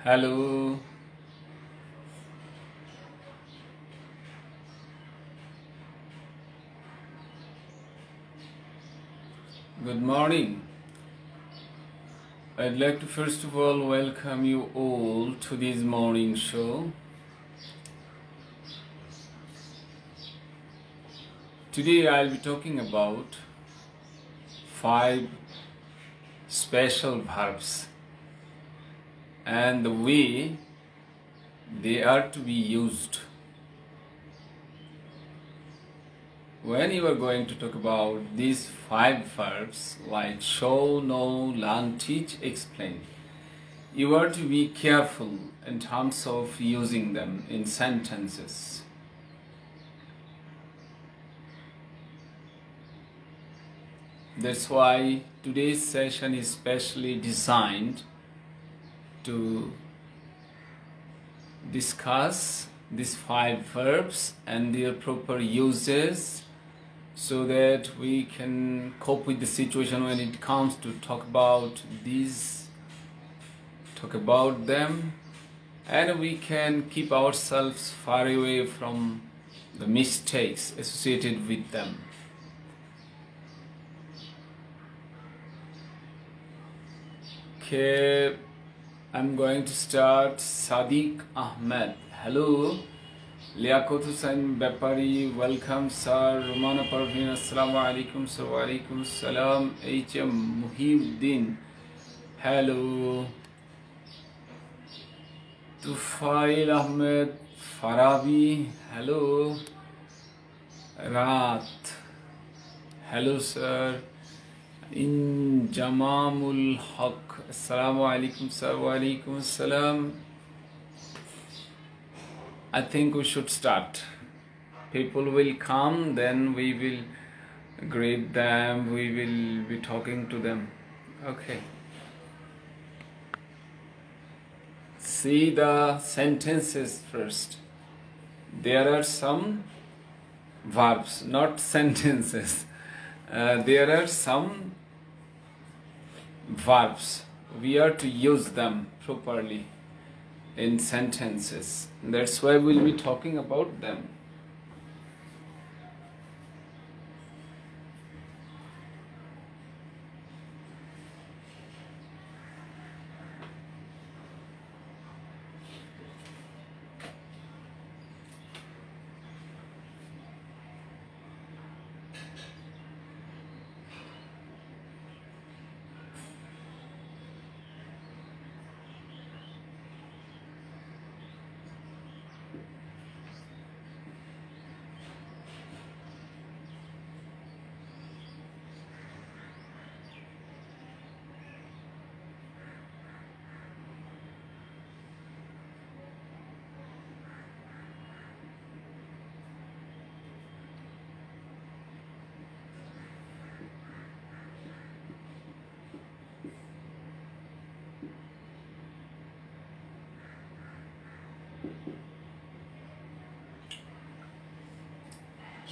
Hello, good morning. I'd like to first of all welcome you all to this morning show. Today I'll be talking about 5 special verbs and the way they are to be used. When you are going to talk about these 5 verbs like show, know, learn, teach, explain, you are to be careful in terms of using them in sentences. That's why today's session is specially designed to discuss these 5 verbs and their proper uses, so that we can cope with the situation when it comes to talk about them, and we can keep ourselves far away from the mistakes associated with them. Okay, I'm going to start. Sadiq Ahmed, hello. Liakot Hussain Bepari, welcome sir. Romana Parveen, assalamu alaikum sir. Wa alaikum salam. H.M. Muhiuddin, hello. Tufail Ahmed Farabi, hello. Raat, hello sir. In Jamamul Haq, assalamu alaikum sir. Wa alaikum salam. I think we should start. People will come, then we will greet them, we will be talking to them. Okay. See the sentences first. There are some verbs, not sentences. There are some verbs. We are to use them properly in sentences. That's why we'll be talking about them.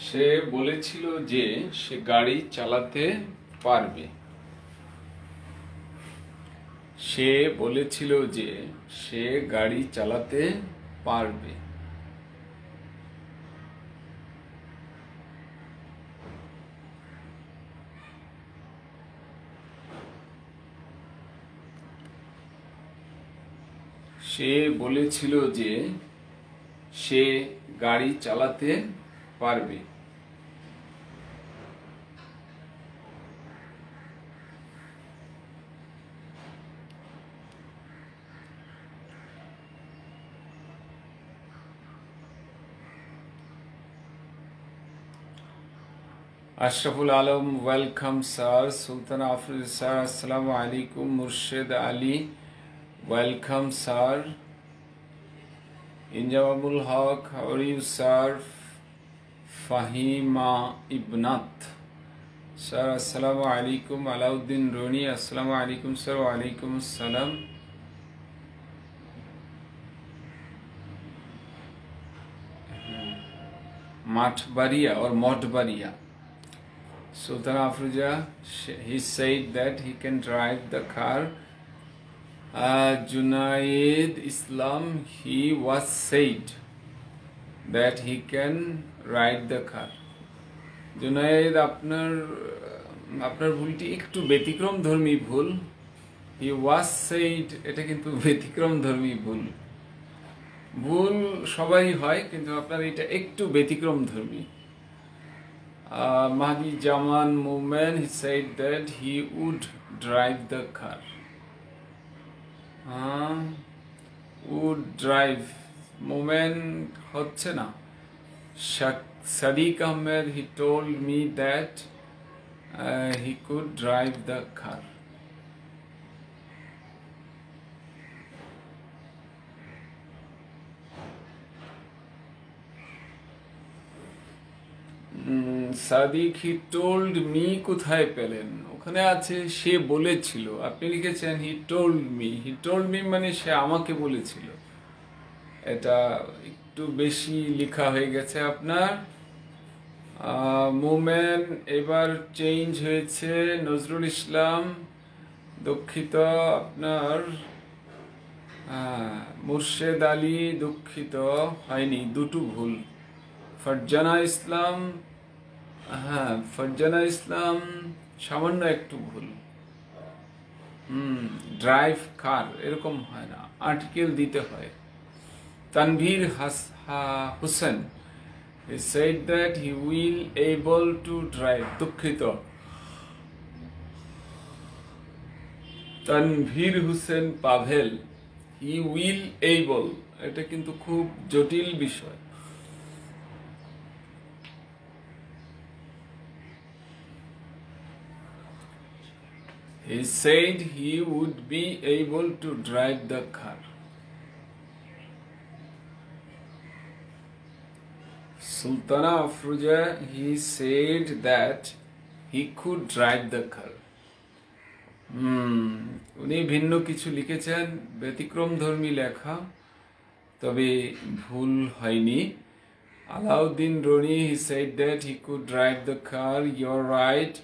সে বলেছিল যে সে গাড়ি চালাতে পারবে। সে বলেছিল যে সে গাড়ি চালাতে পারবে। সে বলেছিল যে সে গাড়ি চালাতে পারবে। Ashraful Alam, welcome sir. Sultan Afroz sir, assalamu alaikum. Murshid Ali, welcome sir. Injamamul Haq, how are you sir? Fahima Ibnat sir, assalamu alaikum. Alauddin Roni, assalamu alaikum sir. Wa alaikum salam. Matbariya or Modbariya. Sultan Afroja, he said that he can drive the car Junaid Islam, he was said that he can ride the car. Junaid, আপনার ভুলটি একটু ব্যতিক্রম ধর্মী ভুল। He was said, এটা কিন্তু ব্যতিক্রম ধর্মী ভুল। ভুল সবাই হয়, কিন্তু আপনার এটা একটু ব্যতিক্রম ধর্মী। Mahdi Jaman Momen, he said that he would drive the car. Would drive Momen হচ্ছে না। Sadiq Ahmed, he told me that he could drive the car. Sadiq, he told me কোথায় পেলেন? ওখানে আছে সে বলেছিল, আপনি লিখেছেন he told me. He told me মানে সে আমাকে বলেছিল। এটা একটু বেশি লেখা হয়ে গেছে আপনার। মোমেন এবার চেঞ্জ হয়েছে। নজরুল ইসলাম, দুঃখিত আপনার। মুর্শেদ আলী, দুঃখিত, হয়নি, দুটো ভুল। ফারজানা ইসলাম, ফারজানা ইসলাম সামান্য একটু ভুল। ড্রাইভ কার এরকম হয় না, আর্টিকেল দিতে হয়। Tanvir Hossain, he said that he will able to drive, দুঃখিত। Tanvir Hossain Pavel, he will able, এটা কিন্তু খুব জটিল বিষয়। He said he would be able to drive the car. Sultana Afruja, he said that he could drive the car. উনি ভিন্ন কিছু লিখেছেন, ব্যতিক্রম ধর্মী লেখা, তবে ভুল হয়নি। Alauddin Roni, he said that he could drive the car. You're right.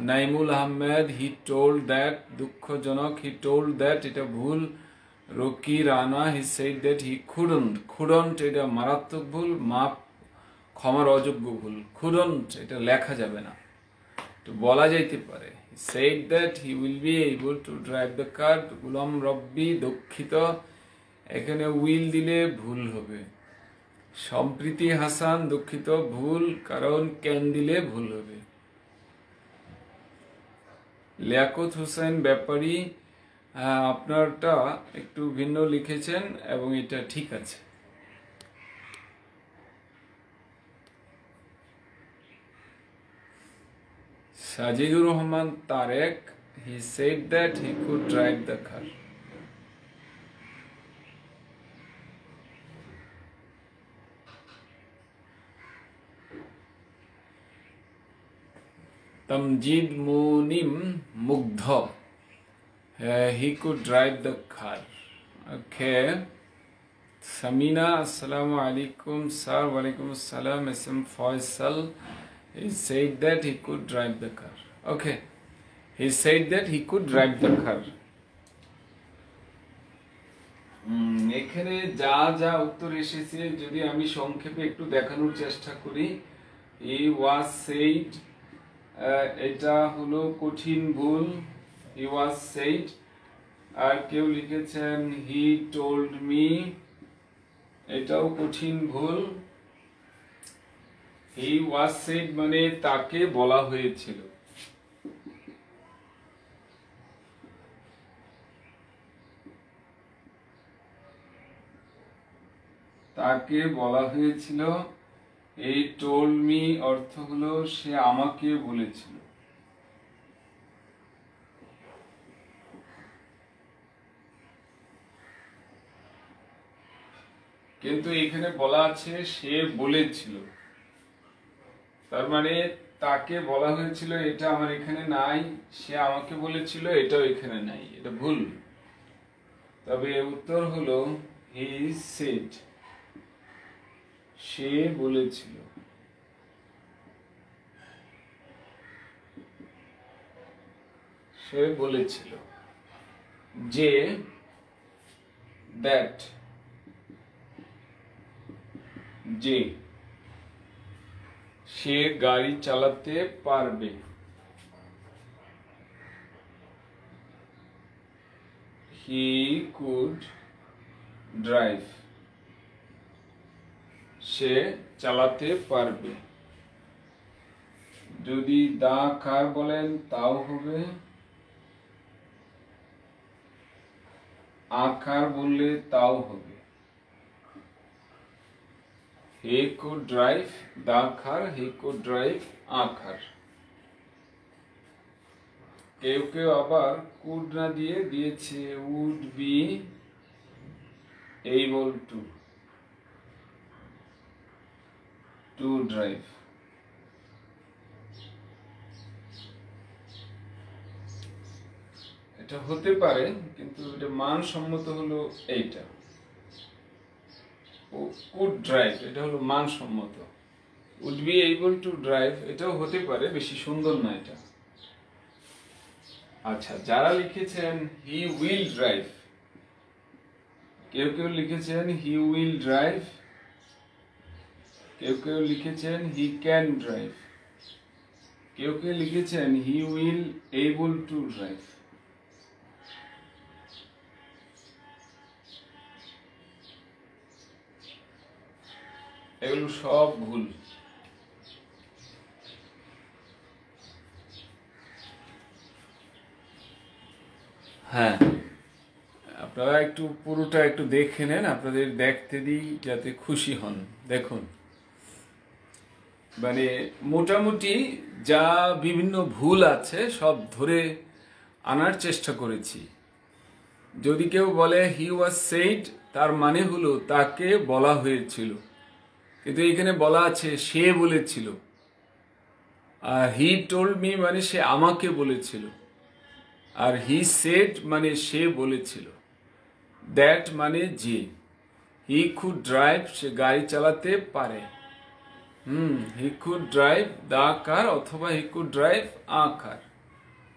Naimul Ahmed, he told that, দুঃখজনক, he told that, এটা ভুল। Rocky Rana, he said that he couldn't, এটা মারাত্মক ভুল, মাপ ক্ষমার অযোগ্য ভুল। couldn't এটা লেখা যাবে না, তো বলা যাইতে পারে। he said that he will be able to drive the car. গুলাম রব্বি, দুঃখিত, এখানে will দিলে ভুল হবে। সম্প্রীতি হাসান, দুঃখিত, ভুল, কারণ ক্যান দিলে ভুল হবে। লিয়াকত হোসেন ব্যাপারী, আপনারটা একটু ভিন্ন লিখেছেন এবং এটা ঠিক আছে। Sajidur Rahman Tarique, he said that he could drive the car. Tamjid Munim Mugdha, he could drive the car. Okay. Samina, assalamu alaikum sir. Wa alaikum assalam. SM Faisal, he said that he could drive the car. Okay, he said that he could drive the car. এখানে যা যা উত্তর এসেছে যদি আমি সংক্ষেপে একটু দেখানোর চেষ্টা করি। he was said, এটা হলো কঠিন ভুল, he was said। আর কেউ লিখেছেন he told me, এটাও কঠিন ভুল। he was said মানে তাকে বলা হয়েছিল। তাকে বলা হয়েছিল। এই told me অর্থ হলো সে আমাকে বলেছিল। কিন্তু এখানে বলা আছে সে বলেছিল, তার মানে তাকে বলা হয়েছিল এটা আমার এখানে নাই, সে আমাকে বলেছিল এটাও এখানে নাই, এটা ভুল। তবে উত্তর হলো he said, সে বলেছিল। সে বলেছিল। যে দ্যাট যে সে গাড়ি চালাতে পারবে। হি কুড ড্রাইভ, সে চালাতে পারবে। যদি দা কার বলেন তাও হবে, আকার বললে তাও হবে। He could drive the car, he could drive a car. কেউ কেউ আবার কুড না দিয়ে দিয়েছে would be able to drive. এটা হতে পারে, কিন্তু এটা মানসম্মত হলো এইটা। কুড ড্রাইভ এটা হলো মানসম্মত। Would be able to drive এটাও হতে পারে, বেশি সুন্দর না এটা। আচ্ছা, যারা লিখেছেন হি উইল ড্রাইভ, কেউ কেউ লিখেছেন হি উইল ড্রাইভ, কেউ কেউ লিখেছেন হি ক্যান ড্রাইভ, কেউ কেউ লিখেছেন he will able to drive. এগুলো সব ভুল। হ্যাঁ, আপনারা একটু পুরোটা একটু দেখে নেন, আপনাদের দেখতে দিই যাতে খুশি হন। দেখুন, মানে মোটামুটি যা বিভিন্ন ভুল আছে সব ধরে আনার চেষ্টা করেছি। যদি কেউ বলে হি ওয়াজ সেইড, তার মানে হলো তাকে বলা হয়েছিল, কিন্তু এখানে বলা আছে সে বলেছিল। আর হি টোল্ড মি মানে সে আমাকে বলেছিল, আর হি সেড মানে সে বলেছিল, দ্যাট মানে যে। হি কুড ড্রাইভ সে গাড়ি চালাতে পারে। হি কুড ড্রাইভ দা কার অথবা he could drive a car.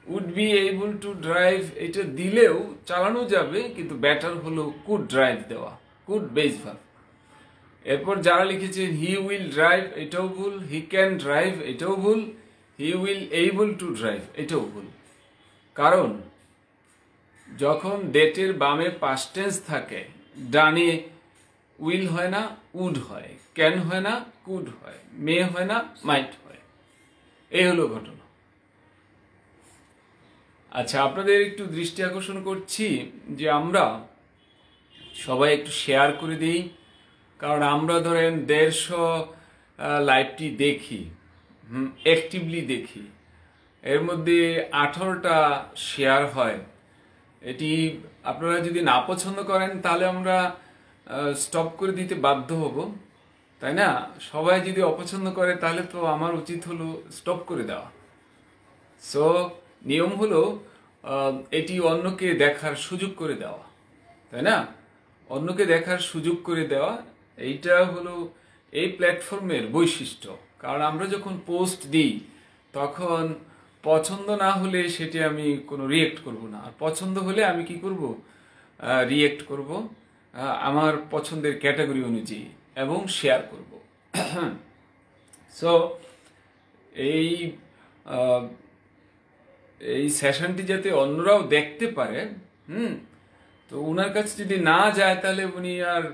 Would be able to drive এটা দিলেও চালানো যাবে, কিন্তু বেটার হলো কুড ড্রাইভ দেওয়া, কুড বেস ভার্ব। এরপর যারা লিখেছেন হি উইল ড্রাইভ এটাও ভুল, হি ক্যান ড্রাইভ এটাও ভুল, he will able to drive এটাও ভুল। কারণ যখন ডেটের বামে পাস্ট টেন্স থাকে, ডানে উইল হয় না উড হয়, ক্যান হয় না কুড হয়, মে হয় না মাইট হয়। এই হলো ঘটনা। আচ্ছা, আপনাদের একটু দৃষ্টি আকর্ষণ করছি যে আমরা সবাই একটু শেয়ার করে দিই, কারণ আমরা ধরেন 150 লাইভটি দেখি, অ্যাক্টিভলি দেখি, এর মধ্যে 18টা শেয়ার হয়। এটি আপনারা যদি না পছন্দ করেন তাহলে আমরা স্টপ করে দিতে বাধ্য হব, তাই না? সবাই যদি অপছন্দ করে তাহলে তো আমার উচিত হলো স্টপ করে দেওয়া। সো নিয়ম হলো এটি অন্যকে দেখার সুযোগ করে দেওয়া, তাই না? অন্যকে দেখার সুযোগ করে দেওয়া, এইটা হলো এই প্ল্যাটফর্মের বৈশিষ্ট্য। কারণ আমরা যখন পোস্ট দিই তখন পছন্দ না হলে সেটি আমি কোনো রিয়েক্ট করব না, আর পছন্দ হলে আমি কি করব, রিয়েক্ট করব আমার পছন্দের ক্যাটাগরি অনুযায়ী এবং শেয়ার করব। সো এই এই সেশনটি যাতে অন্যরাও দেখতে পারে, তো ওনার কাছে যদি না যায় তাহলে উনি আর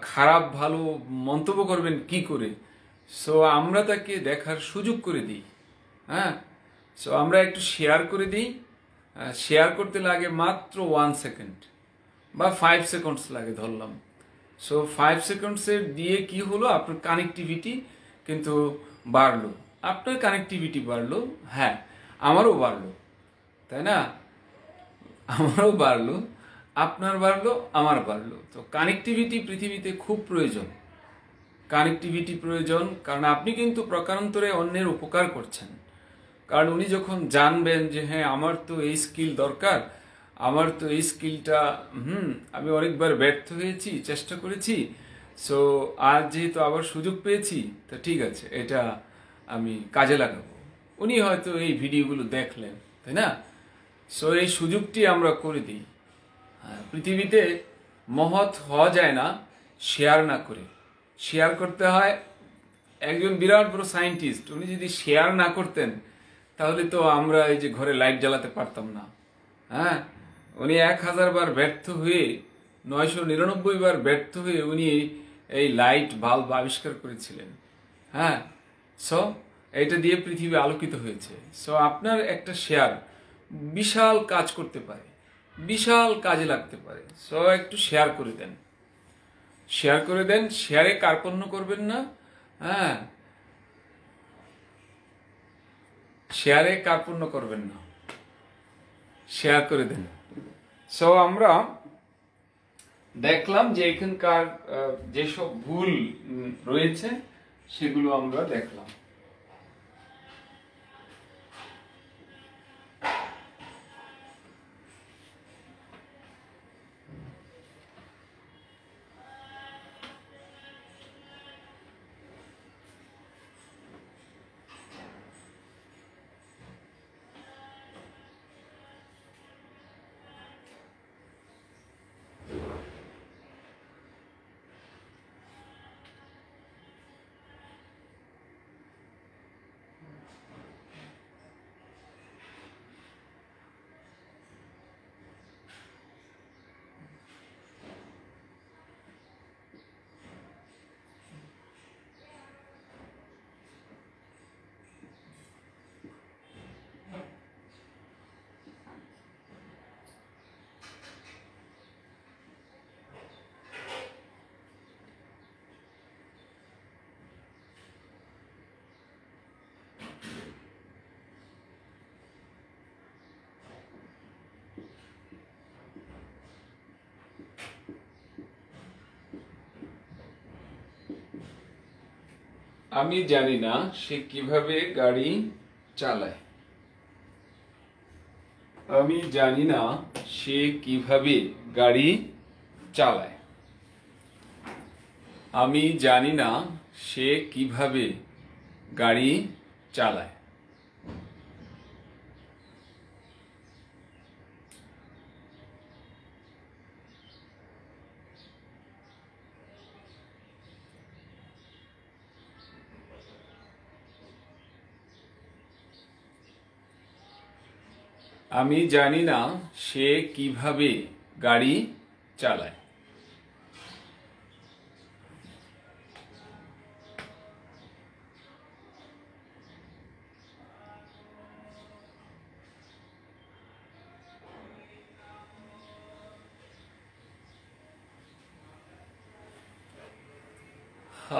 খারাপ ভালো মন্তব্য করবেন কি করে? সো আমরা তাকে দেখার সুযোগ করে দিই। হ্যাঁ, সো আমরা একটু শেয়ার করে দিই। শেয়ার করতে লাগে মাত্র 1 সেকেন্ড বা 5 সেকেন্ডস লাগে ধরলাম। সো 5 সেকেন্ডসের দিয়ে কি হলো, আপনার কানেক্টিভিটি কিন্তু বাড়লো, আপনার কানেক্টিভিটি বাড়লো, হ্যাঁ আমারও বাড়লো, তাই না? আমারও বাড়লো, আপনার বাড়লো, আমার বাড়লো। তো কানেক্টিভিটি পৃথিবীতে খুব প্রয়োজন, কানেক্টিভিটি প্রয়োজন। কারণ আপনি কিন্তু প্রকারান্তরে অন্যের উপকার করছেন। কারণ উনি যখন জানবেন যে হ্যাঁ আমার তো এই স্কিল দরকার, আমার তো এই স্কিলটা আমি অনেকবার ব্যর্থ হয়েছি, চেষ্টা করেছি, সো আজ যেহেতু আবার সুযোগ পেয়েছি তো ঠিক আছে এটা আমি কাজে লাগাবো। উনি হয়তো এই ভিডিওগুলো দেখলেন, তাই না? সো এই সুযোগটি আমরা করে দিই। পৃথিবীতে মহৎ হওয়া যায় না শেয়ার না করে। শেয়ার করতে হয়। একজন বিরাট বড় সায়েন্টিস্ট উনি যদি শেয়ার না করতেন তাহলে তো আমরা এই যে ঘরে লাইট জ্বালাতে পারতাম না। হ্যাঁ, উনি 1000 বার ব্যর্থ হয়ে 999 বার ব্যর্থ হয়ে উনি এই লাইট বাল্ব আবিষ্কার করেছিলেন। হ্যাঁ, সো এটা দিয়ে পৃথিবী আলোকিত হয়েছে। সো আপনার একটা শেয়ার বিশাল কাজ করতে পারে, বিশাল কাজে লাগতে পারে। সো একটু শেয়ার করে দেন, শেয়ার করে দেন। শেয়ারে কার্পণ্য করবেন না। হ্যাঁ, শেয়ারে কার্পণ্য করবেন না, শেয়ার করে দেন। সো আমরা দেখলাম যে এখানকার যেসব ভুল রয়েছে সেগুলো আমরা দেখলাম। আমি জানি না সে কিভাবে গাড়ি চালায়। আমি জানি না সে কিভাবে গাড়ি চালায়। আমি জানি না সে কিভাবে গাড়ি চালায়। আমি জানি না সে কিভাবে গাড়ি চালায়।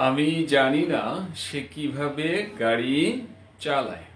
আমি জানি না সে কিভাবে গাড়ি চালায়।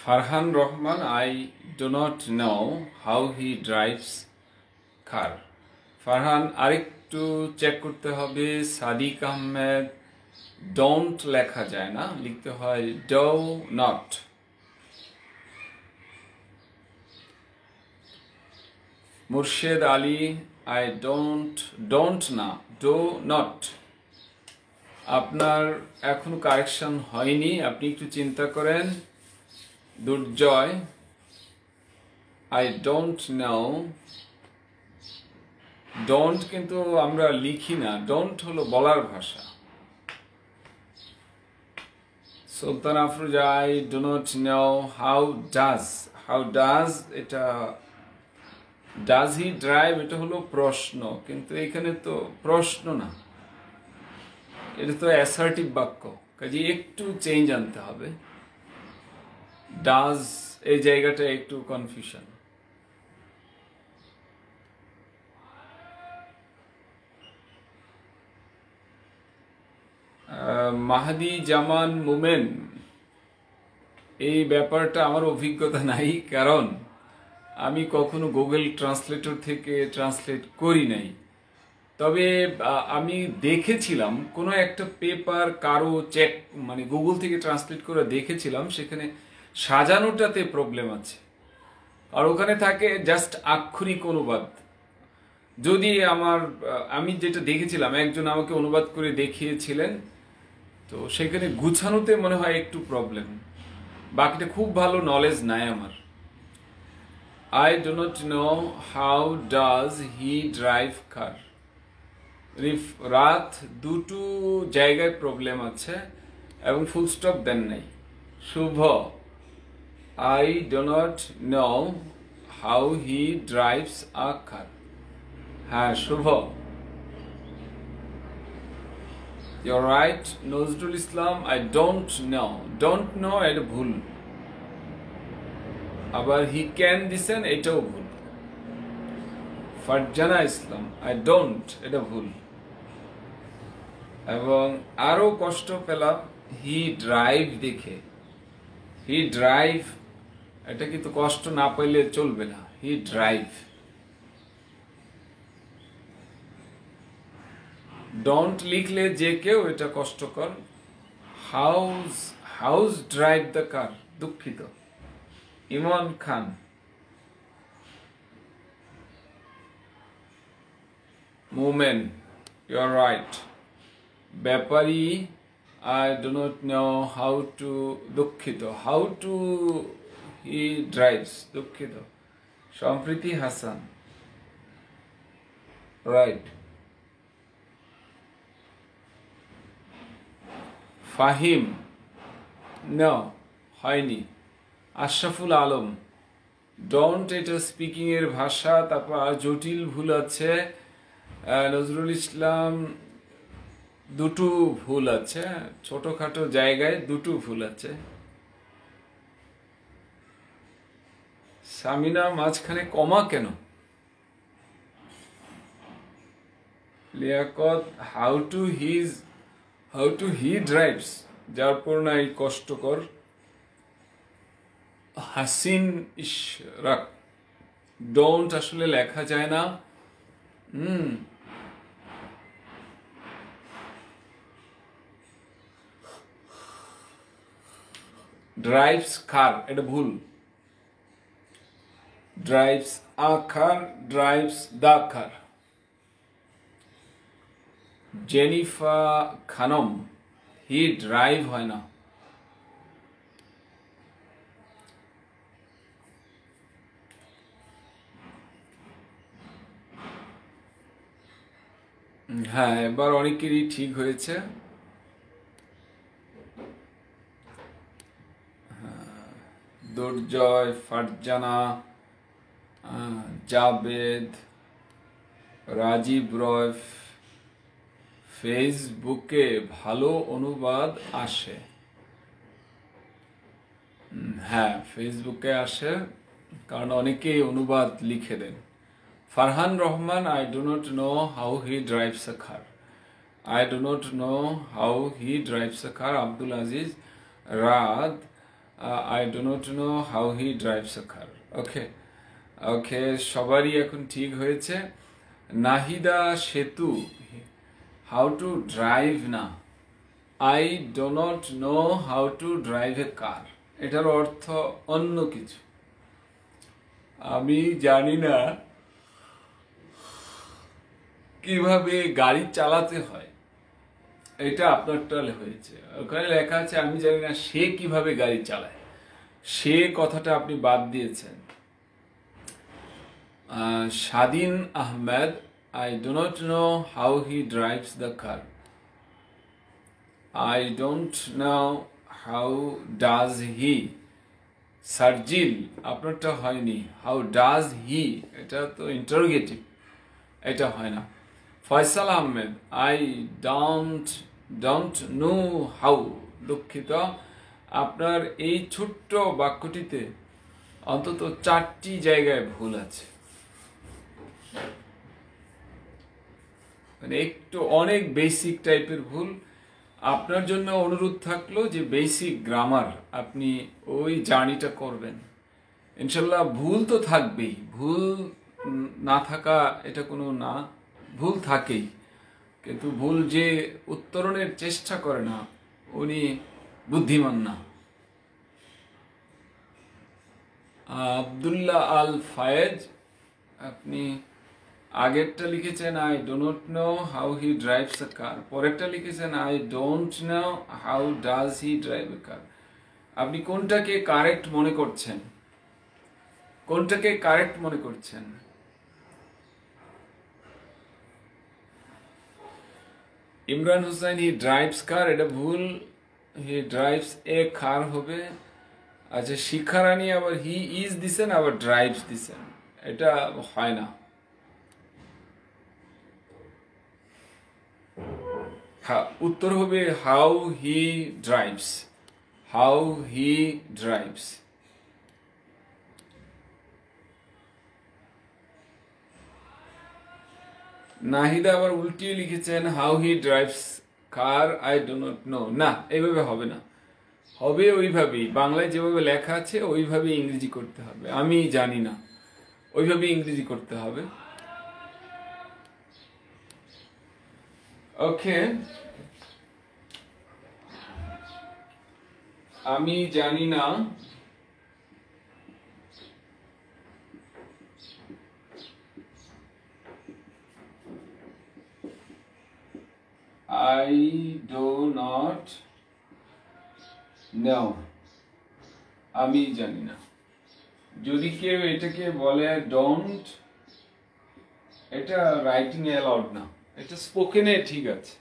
Farhan Rahman, I do not know how he drives car. Farhan আরেকটু চেক করতে হবে। সাদিক আহমেদ ডোন্ট লেখা যায় না, লিখতে হয় do not. Murshed Ali, I don't know, do not. আপনার এখনো কারেকশন হয়নি, আপনি একটু চিন্তা করেন। Durjoy, I don't know. Don't কিন্তু আমরা লিখি না, ডোন্ট হলো বলার ভাষা। Sultan Afroza, I do not know how does, এটা ডাজ হি ড্রাইভ, এটা হলো প্রশ্ন, কিন্তু এখানে তো প্রশ্ন না, এটা তো অ্যাসার্টিভ বাক্য, কাজে একটু চেঞ্জ আনতে হবে। ডাজ এই জায়গাটা একটু কনফিউশন। মাহাদি জামান মোমেন, এই ব্যাপারটা আমার অভিজ্ঞতা নাই, কারণ আমি কখনো গুগল ট্রান্সলেটর থেকে ট্রান্সলেট করি নাই, তবে আমি দেখেছিলাম কোনো একটা পেপার কারো চেক মানে গুগল থেকে ট্রান্সলেট করে দেখেছিলাম, সেখানে সাজানোটাতে প্রবলেম আছে, আর ওখানে থাকে জাস্ট আক্ষরিক অনুবাদ। যদি আমি যেটা দেখেছিলাম, একজন আমাকে অনুবাদ করে দেখিয়েছিলেন, তো সেখানে গুছানোতে মনে হয় একটু প্রবলেম, বাকিটা খুব ভালো নলেজ নাই আমার। I do not know how does he drive car. রাত দুটো জায়গায় প্রবলেম আছে এবং ফুল স্টপ দেন নাই। শুভ, I do not know how he drives a car. হ্যাঁ শুভ, you're right. Nazrul Islam, I don't know এটা ভুল, আবার হি ক্যান দিছেন এটাও ভুল। ফারজানা ইসলাম, I don't, এটা ভুল। এবং আরো কষ্ট পেলাম হি ড্রাইভ দেখে, হি ড্রাইভ, এটা কিন্তু কষ্ট না পাইলে চলবে না। হি ড্রাইভ, ডোন্ট লিখলে যে কেউ এটা কষ্টকর। হাউস ড্রাইভ দ্য কার, দুঃখিত। Emon Khan, Momen, you are right. Bepari, I do not know how to, দুঃখিত, how to he drives, দুঃখিত। সম্প্রীতি হাসান, রাইট। ফাহিম, no, হয়নি। আশরাফুল আলম, ডোন্ট, এটা স্পিকিং এর ভাষা, তারপর আর জটিল ভুল আছে। নজরুল ইসলাম, দুটো ভুল আছে, ছোটখাটো জায়গায় দুটো ভুল আছে। সামিনা, মাঝখানে কমা কেন? Liaquat, how to he drives, যার পর না এই কষ্টকর। হাসিন ইশরাক, ডোন্ট আসলে লেখা যায় না। ড্রাইভস কার, এটা ভুল। Drives a car, drives the car. Zenifa Khanam, he drive হয় না। হ্যাঁ, এবার অনেকেরই ঠিক হয়েছে। দুর্জয়, ফারজানা, জাবেদ, রাজীব রয়, ফেসবুকে ভালো অনুবাদ আসে। হ্যাঁ, ফেসবুকে আসে, কারণ অনেকেই অনুবাদ লিখে দেন। Farhan Rahman, I do not know how he drives a car. I do not know how he drives a car. Abdul Aziz Raad, I do not know how he drives a car. Okay, সবারই এখন ঠিক হয়েছে। Nahida Setu, how to drive না, I do not know how to drive a car. এটার অর্থ অন্য কিছু, আমি জানি না কিভাবে গাড়ি চালাতে হয়। এটা আপনারটা হয়েছে, ওখানে লেখা আছে আমি জানি না সে কিভাবে গাড়ি চালায়, সে কথাটা আপনি বাদ দিয়েছেন। স্বাধীন Ahmed, I do not know how he drives the car. I don't know how does he. Sarjil, আপনারটা হয়নি। How does he, এটা তো ইন্টারোগেটিভ, এটা হয় না। Faisal Ahmed, I don't know how, দুঃখিত। আপনার এই ছোট্ট বাক্যটিতে অন্তত 4টি জায়গায় ভুল আছে, মানে একটু অনেক বেসিক টাইপের ভুল। আপনার জন্য অনুরোধ থাকলো যে বেসিক গ্রামার আপনি ওই জার্নিটা করবেন, ইনশাল্লাহ ভুল তো থাকবেই, ভুল না থাকা এটা কোনো না, ভুল থাকেই, কিন্তু ভুল যে উত্তরণের চেষ্টা করে না উনি বুদ্ধিমান না। আব্দুল্লাহ আল ফায়েজ, আপনি আগেরটা লিখেছেন I do not know how he drives a car, পরেরটা লিখেছেন I don't know how does he drive a car. আপনি কোনটাকে কারেক্ট মনে করছেন, কোনটাকে কারেক্ট মনে করছেন? Imran Hossain he drives car, এটা ভুল, হি ড্রাইভস এ কার হবে। আচ্ছা শিখারানি আবার হি ইজ দিছেন আবার ড্রাইভস দিছেন, এটা হয় না। উত্তর হবে how he drives, how he drives. Nahida আবার উল্টিয়ে লিখেছেন how he drives car I do not know. না, এইভাবে হবে না, হবে ওইভাবেই, বাংলায় যেভাবে লেখা আছে ওইভাবে ইংরেজি করতে হবে, আমি জানি না, ওইভাবে ইংরেজি করতে হবে। ওকে, আমি জানি না, I do not know, আমি জানি না। যদি কেউ এটাকে বলে ডোন্ট, এটা রাইটিং এ অ্যালাউড না, এটা স্পোকেনে ঠিক আছে।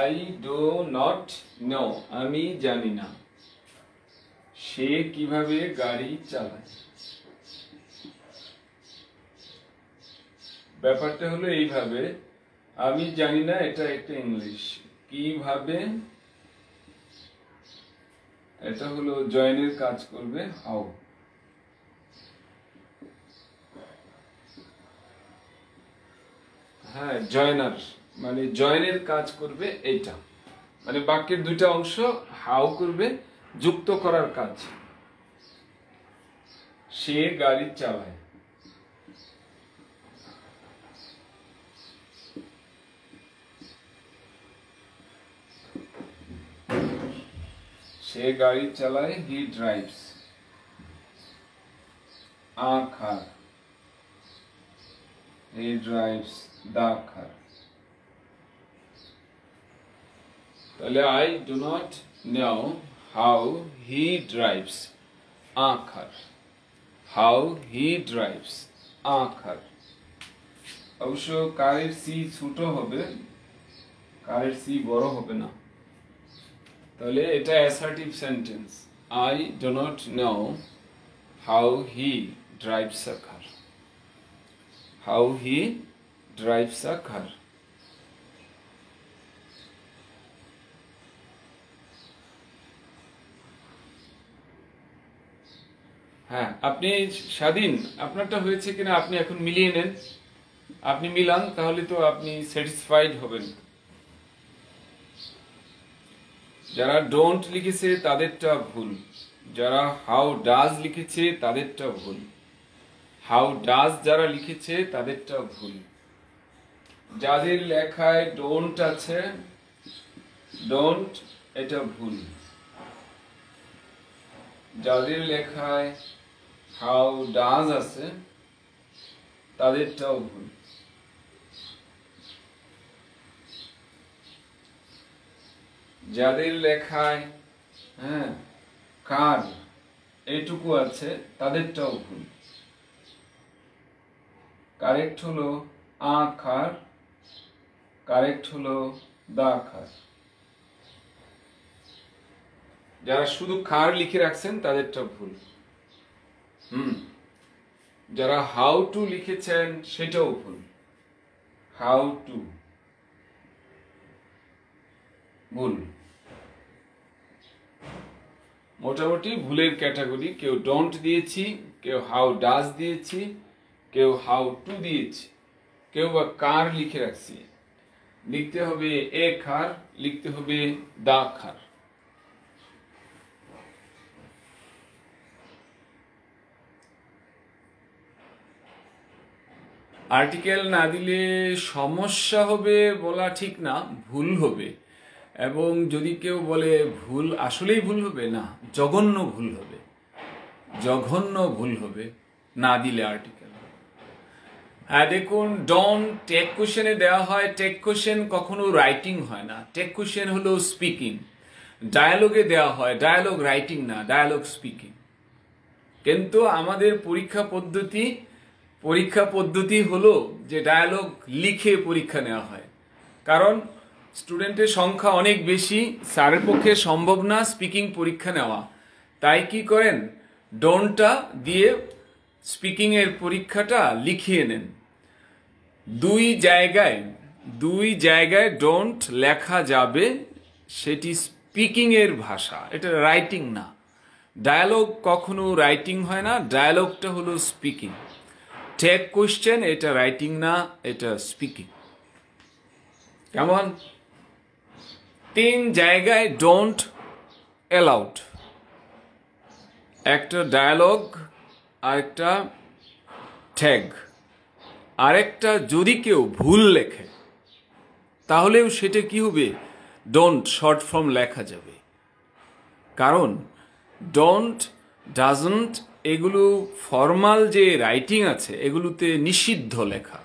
I do not know, আমি জানি না সে কিভাবে গাড়ি চালায়। ব্যাপারটা হলো এইভাবে, আমি জানি না এটা একটা ইংলিশ, কিভাবে এটা হলো জয়েনের কাজ করবে হাউ। হ্যাঁ জয়নার মানে জয়েনের কাজ করবে এইটা, মানে বাক্যের দুইটা অংশ হাউ করবে, যুক্ত করার কাজ। সে গাড়ি চালায়, সে গাড়ি চালায়, হি drives. আখার, he drives the car. তাহলে I do not know how he drives a car, how he drives a car. অবশ্য কারের সি ছোট হবে, কারের সি বড় হবে না, তাহলে এটা assertive sentence. I do not know how he drives a car, how he drives a car. হ্যাঁ আপনি স্বাধীন, আপনারটা হয়েছে কিনা আপনি এখন মিলিয়ে নেন, আপনি মিলান, তাহলে তো আপনি স্যাটিসফাইড হবেন। যারা ডোন্ট লিখেছে তাদেরটা ভুল, যারা হাউ ডাজ লিখেছে তাদেরটা ভুল, হাউ ডাজ যারা লিখেছে তাদেরটা ভুল। যাদের লেখায় ডোন্ট আছে, ডোন্ট এটা ভুল। যাদের লেখায় হাউ ডাজ আছে তাদেরটাও ভুল। যাদের লেখায় হ্যাঁ কার এইটুকু আছে তাদেরটাও ভুল। কারেক্ট হলো আ কার, কারেক্ট হলো দা কার। যারা শুধু কার লিখে রাখছেন তাদেরটা ভুল। যারা হাউ টু লিখেছেন সেটাও ভুল, হাউ টু ভুল। মোটামুটি ভুলের ক্যাটাগরি, কেউ ডোন্ট দিয়েছি, কেউ হাউ ডাজ দিয়েছি, কেউ হাউ টু দিয়েছি, কেউ বা কার লিখে রাখছি। লিখতে হবে এ কার, লিখতে হবে দা কার। আর্টিকেল না দিলে সমস্যা হবে বলা ঠিক না, ভুল হবে। এবং যদি কেউ বলে ভুল, আসলেই ভুল হবে না, জঘন্য ভুল হবে, জঘন্য ভুল হবে না দিলে আর্টিকেল। হ্যাঁ দেখুন, ডন টেক কোশ্চেনে দেওয়া হয়, টেক কোশ্চেন কখনো রাইটিং হয় না, টেক কোশ্চেন হলো স্পিকিং। ডায়ালগে দেওয়া হয়, ডায়ালগ রাইটিং না, ডায়ালগ স্পিকিং। কিন্তু আমাদের পরীক্ষা পদ্ধতি হলো যে ডায়ালগ লিখে পরীক্ষা নেওয়া হয়, কারণ স্টুডেন্টের সংখ্যা অনেক বেশি, স্যারের পক্ষে সম্ভব না স্পিকিং পরীক্ষা নেওয়া। তাই কি করেন, ডোন্টটা দিয়ে স্পিকিং এর পরীক্ষাটা লিখিয়ে নেন। দুই জায়গায় ডোন্ট লেখা যাবে, সেটি স্পিকিং এর ভাষা, এটা রাইটিং না। ডায়ালগ কখনো রাইটিং হয় না, ডায়ালগটা হলো স্পিকিং। টেক কোশ্চেন এটা রাইটিং না, এটা স্পিকিং। কেমন? 3 জায়গায় ডোন্ট অ্যালাউড, একটা ডায়ালগ, আরেকটা ট্যাগ, আরেকটা যদি কেউ ভুল লেখে তাহলেও সেটা কি হবে, ডোন্ট শর্ট ফর্ম লেখা যাবে। কারণ ডোন্ট, ডাজন্ট এগুলো ফর্মাল যে রাইটিং আছে এগুলোতে নিষিদ্ধ লেখা।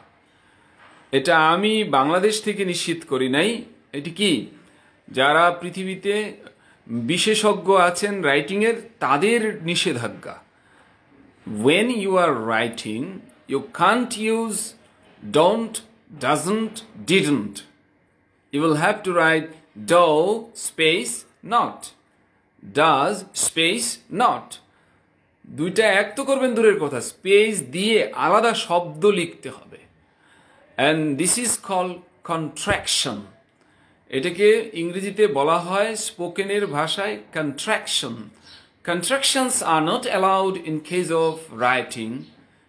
এটা আমি বাংলাদেশ থেকে নিশ্চিত করি নাই, এটি কি যারা পৃথিবীতে বিশেষজ্ঞ আছেন রাইটিংয়ের তাদের নিষেধাজ্ঞা। When you are writing, you can't use don't, doesn't, didn't. You will have to write do space not, does space not. দুইটা এক তো করবেন দূরের কথা, স্পেস দিয়ে আলাদা শব্দ লিখতে হবে। And this is called contraction. এটাকে ইংরেজিতে বলা হয় স্পোকেনের ভাষায় contraction. Contractions are not allowed in case of writing,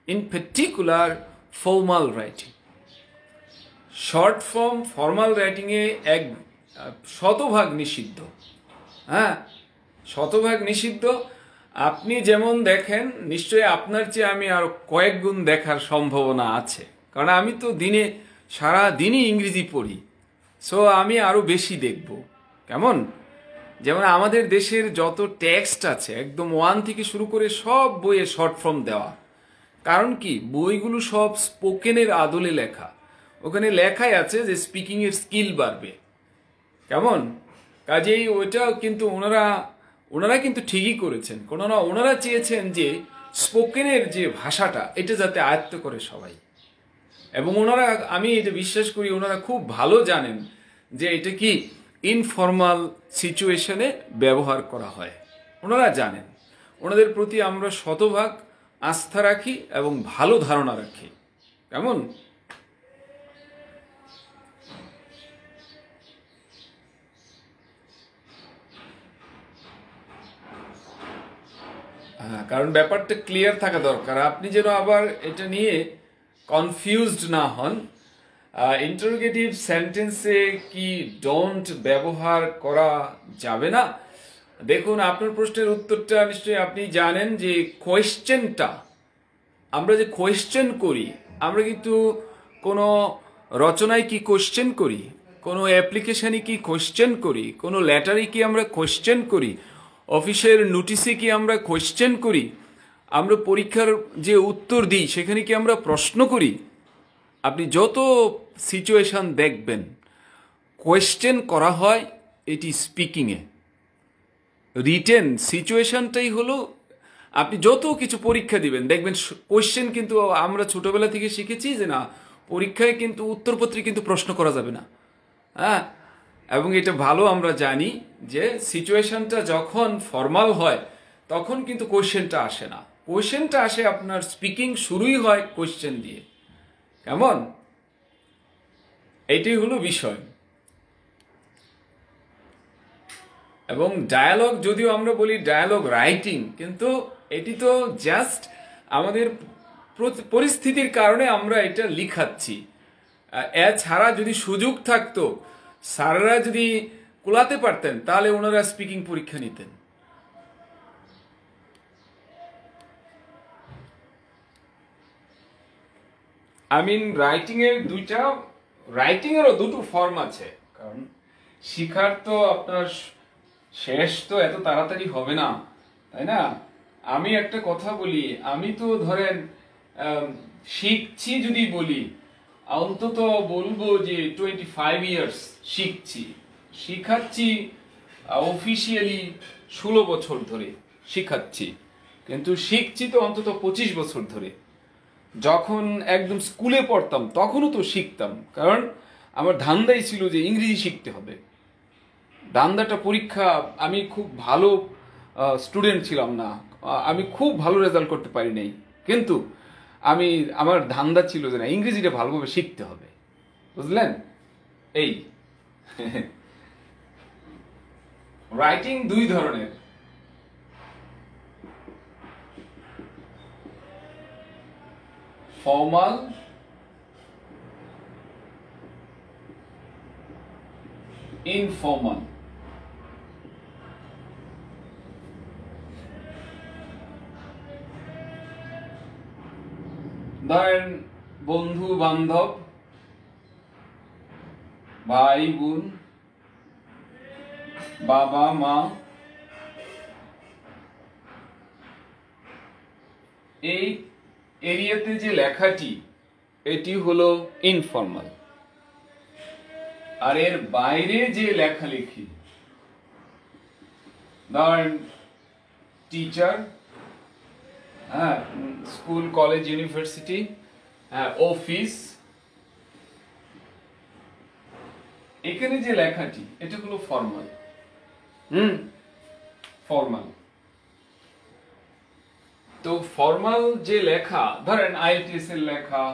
in particular formal writing. Short form formal রাইটিংয়ে শতভাগ নিষিদ্ধ। হ্যাঁ, শতভাগ নিষিদ্ধ। আপনি যেমন দেখেন, নিশ্চয়ই আপনার চেয়ে আমি আরো কয়েক গুণ দেখার সম্ভাবনা আছে, কারণ আমি তো সারা দিনই ইংরেজি পড়ি, সো আমি আরো বেশি দেখব। কেমন? যেমন আমাদের দেশের যত টেক্সট আছে একদম 1 থেকে শুরু করে সব বইয়ে শর্ট ফর্ম দেওয়া। কারণ কি, বইগুলো সব স্পোকেনের আদলে লেখা, ওখানে লেখাই আছে যে স্পিকিং এর স্কিল বাড়বে। কেমন? কাজেই ওইটাও কিন্তু ওনারা কিন্তু ঠিকই করেছেন, কেননা ওনারা চেয়েছেন যে স্পোকেনের যে ভাষাটা এটা যাতে আয়ত্ত করে সবাই। এবং আমি এটা বিশ্বাস করি ওনারা খুব ভালো জানেন যে এটা কি ইনফর্মাল সিচুয়েশনে ব্যবহার করা হয়, ওনারা জানেন। ওনাদের প্রতি আমরা শতভাগ আস্থা রাখি এবং ভালো ধারণা রাখি। কেমন? কারণ ব্যাপারটা ক্লিয়ার থাকা দরকার, আপনি যেন আবার এটা নিয়ে কনফিউজড না হন। ইন্টারোগেটিভ সেন্টেন্সে কি ডোন্ট ব্যবহার করা যাবে না? দেখুন, আপনার প্রশ্নের উত্তরটা নিশ্চয়ই আপনি জানেন যে কোয়েশ্চেনটা, আমরা যে কোয়েশ্চেন করি, আমরা কিন্তু কোনো রচনায় কি কোয়েশ্চেন করি, কোনো অ্যাপ্লিকেশনে কি কোয়েশ্চেন করি, কোনো লেটারে কি আমরা কোয়েশ্চেন করি, অফিসের নোটিশে কি আমরা কোয়েশ্চেন করি, আমরা পরীক্ষার যে উত্তর দিই সেখানে কি আমরা প্রশ্ন করি? আপনি যত সিচুয়েশন দেখবেন কোয়েশ্চেন করা হয় এটি স্পিকিংয়ে। রিটেন সিচুয়েশনটাই হলো, আপনি যত কিছু পরীক্ষা দিবেন দেখবেন কোয়েশ্চেন, কিন্তু আমরা ছোটবেলা থেকে শিখেছি যে না, পরীক্ষায় কিন্তু উত্তরপত্রে কিন্তু প্রশ্ন করা যাবে না। হ্যাঁ, এবং এটা ভালো আমরা জানি যে সিচুয়েশনটা যখন ফর্মাল হয় তখন কিন্তু কোয়েশ্চেনটা আসে না, কোয়েশ্চেনটা আসে আপনার স্পিকিং শুরুই হয় কোয়েশ্চেন দিয়ে। কেমন? এইটাই হলো বিষয়। এবং ডায়ালগ, যদিও আমরা বলি ডায়ালগ রাইটিং, কিন্তু এটি তো জাস্ট আমাদের পরিস্থিতির কারণে আমরা এটা লিখাচ্ছি। এছাড়া যদি সুযোগ থাকতো, স্যাররা যদি কুলাতে পারতেন, তাহলে ওনারা স্পিকিং পরীক্ষা নিতেন। আই মিন রাইটিং এরও দুটো ফর্ম আছে, কারণ শিখার তো আপনার শেষ তো এত তাড়াতাড়ি হবে না, তাই না? আমি একটা কথা বলি, আমি তো ধরেন শিখছি যদি বলি, অন্তত বলবো যে 25 ইয়ার্স শিখছি, শিখাচ্ছি অফিসিয়ালি 16 বছর ধরে শিখাচ্ছি, কিন্তু শিখছি তো অন্তত 25 বছর ধরে। যখন একদম স্কুলে পড়তাম তখনও তো শিখতাম, কারণ আমার ধান্দাই ছিল যে ইংরেজি শিখতে হবে। ধান্দাটা পরীক্ষা, আমি খুব ভালো স্টুডেন্ট ছিলাম না, আমি খুব ভালো রেজাল্ট করতে পারি নাই, কিন্তু আমার ধান্দা ছিল যে না, ইংরেজিটা ভালোভাবে শিখতে হবে, বুঝলেন? এই রাইটিং দুই ধরনের, ফর্মাল ইনফর্মাল। ধরেন বন্ধু বান্ধব, ভাই বোন, বাবা মা, এই এরিয়াতে যে লেখাটি, এটি হলো ইনফর্মাল। আর এর বাইরে যে লেখালেখি, ধরেন টিচার, হ্যাঁ, স্কুল কলেজ ইউনিভার্সিটি, হ্যাঁ, অফিস, এখানে যে লেখাটি এটা হলো ফর্মাল। ফর্মাল। তো ফর্মাল যে লেখা, ধরেন আইএলটিএস এর লেখা,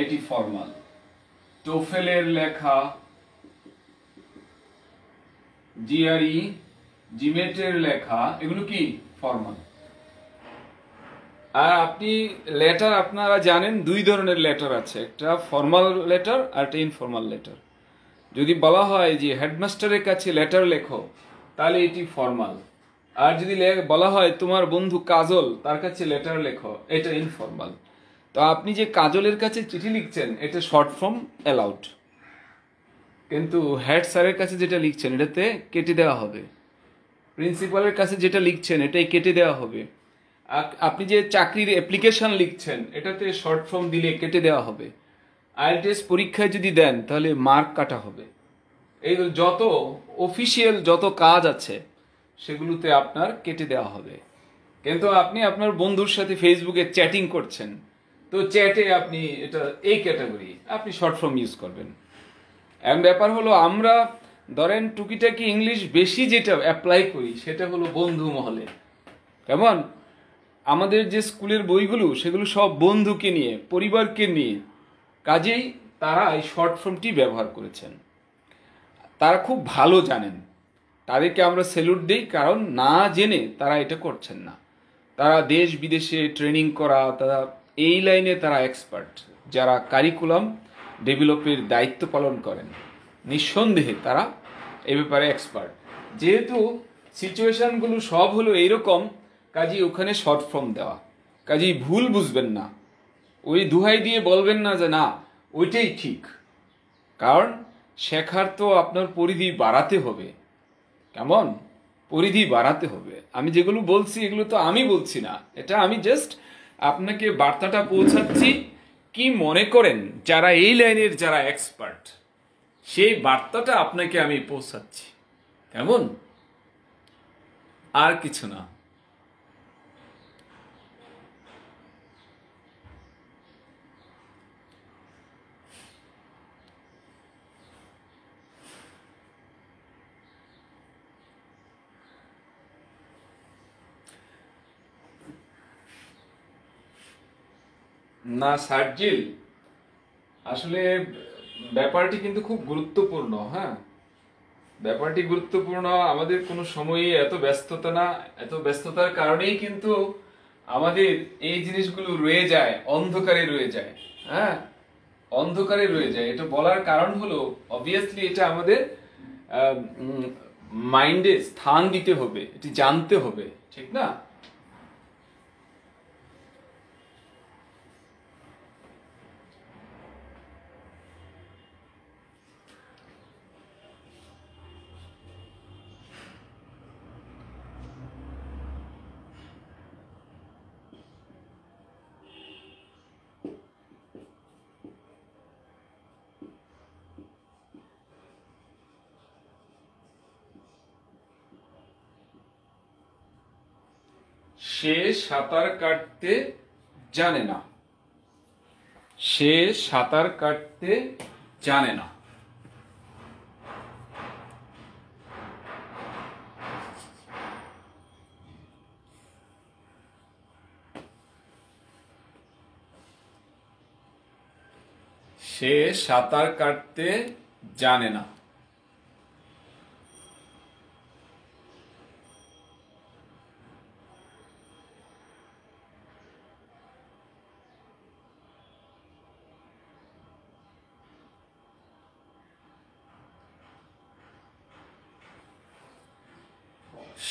এটি ফর্মাল। টোফেলের লেখা, জিআরই, জিমেটের লেখা, এগুলো কি ফর্মাল। আর আপনি লেটার, আপনারা জানেন দুই ধরনের লেটার আছে, একটা ফর্মাল লেটার আর একটা ইনফর্মাল লেটার। যদি বলা হয় যে হেডমাস্টারের কাছে লেটার লেখো, তাহলে এটি ফর্মাল। আর যদি বলা হয় তোমার বন্ধু কাজল, তার কাছে লেটার লেখো, এটা ইনফর্মাল। তো আপনি যে কাজলের কাছে চিঠি লিখছেন, এটা শর্ট ফর্ম অ্যালাউড, কিন্তু হেড স্যারের কাছে যেটা লিখছেন এটাতে কেটে দেওয়া হবে। প্রিন্সিপালের কাছে যেটা লিখছেন এটাই কেটে দেওয়া হবে। আপনি যে চাকরির অ্যাপ্লিকেশন লিখছেন, এটাতে শর্ট ফর্ম দিলে কেটে দেওয়া হবে। আইএলটিএস পরীক্ষায় যদি দেন তাহলে মার্ক কাটা হবে। এই যত অফিসিয়াল যত কাজ আছে সেগুলোতে আপনার কেটে দেওয়া হবে। কিন্তু আপনি আপনার বন্ধুর সাথে ফেসবুকে চ্যাটিং করছেন, তো চ্যাটে আপনি এটা এই ক্যাটাগরি, আপনি শর্ট ফর্ম ইউজ করবেন। এখন ব্যাপার হলো, আমরা ধরেন টুকিটাকি ইংলিশ বেশি যেটা অ্যাপ্লাই করি সেটা হলো বন্ধু মহলে। কেমন? আমাদের যে স্কুলের বইগুলো সেগুলো সব বন্ধুকে নিয়ে, পরিবারকে নিয়ে, কাজেই তারা এই শর্ট ফর্মটি ব্যবহার করেছেন। তারা খুব ভালো জানেন, তাদেরকে আমরা স্যালুট দিই, কারণ না জেনে তারা এটা করছেন না। তারা দেশ বিদেশে ট্রেনিং করা, তারা এই লাইনে তারা এক্সপার্ট। যারা কারিকুলাম ডেভেলপের দায়িত্ব পালন করেন, নিঃসন্দেহে তারা এ ব্যাপারে এক্সপার্ট। যেহেতু সিচুয়েশনগুলো সব হলো এইরকম, কাজেই ওখানে শর্ট ফর্ম দেওয়া, কাজেই ভুল বুঝবেন না, ওই দুহাই দিয়ে বলবেন না যে না ওইটাই ঠিক। কারণ শেখার তো আপনার পরিধি বাড়াতে হবে। কেমন? পরিধি বাড়াতে হবে। আমি যেগুলো বলছি এগুলো তো আমি বলছি না, এটা আমি জাস্ট আপনাকে বার্তাটা পৌঁছাচ্ছি। কি মনে করেন যারা এই লাইনের যারা এক্সপার্ট, সেই বার্তাটা আপনাকে আমি পৌঁছাচ্ছি। কেমন? আর কিছু না। না সার্জিল, আসলে ব্যাপারটি কিন্তু খুব গুরুত্বপূর্ণ। হ্যাঁ, ব্যাপারটি গুরুত্বপূর্ণ। আমাদের কোনো সময়ই এত ব্যস্ততা না, এত ব্যস্ততার কারণেই কিন্তু আমাদের এই জিনিসগুলো রয়ে যায়, অন্ধকারে রয়ে যায়। হ্যাঁ, অন্ধকারে রয়ে যায়। এটা বলার কারণ হলো, অবভিয়াসলি এটা আমাদের মাইন্ডে স্থান দিতে হবে, এটি জানতে হবে, ঠিক না? সে সাঁতার কাটতে জানে না। সে সাঁতার কাটতে জানে না। সে সাঁতার কাটতে জানে না।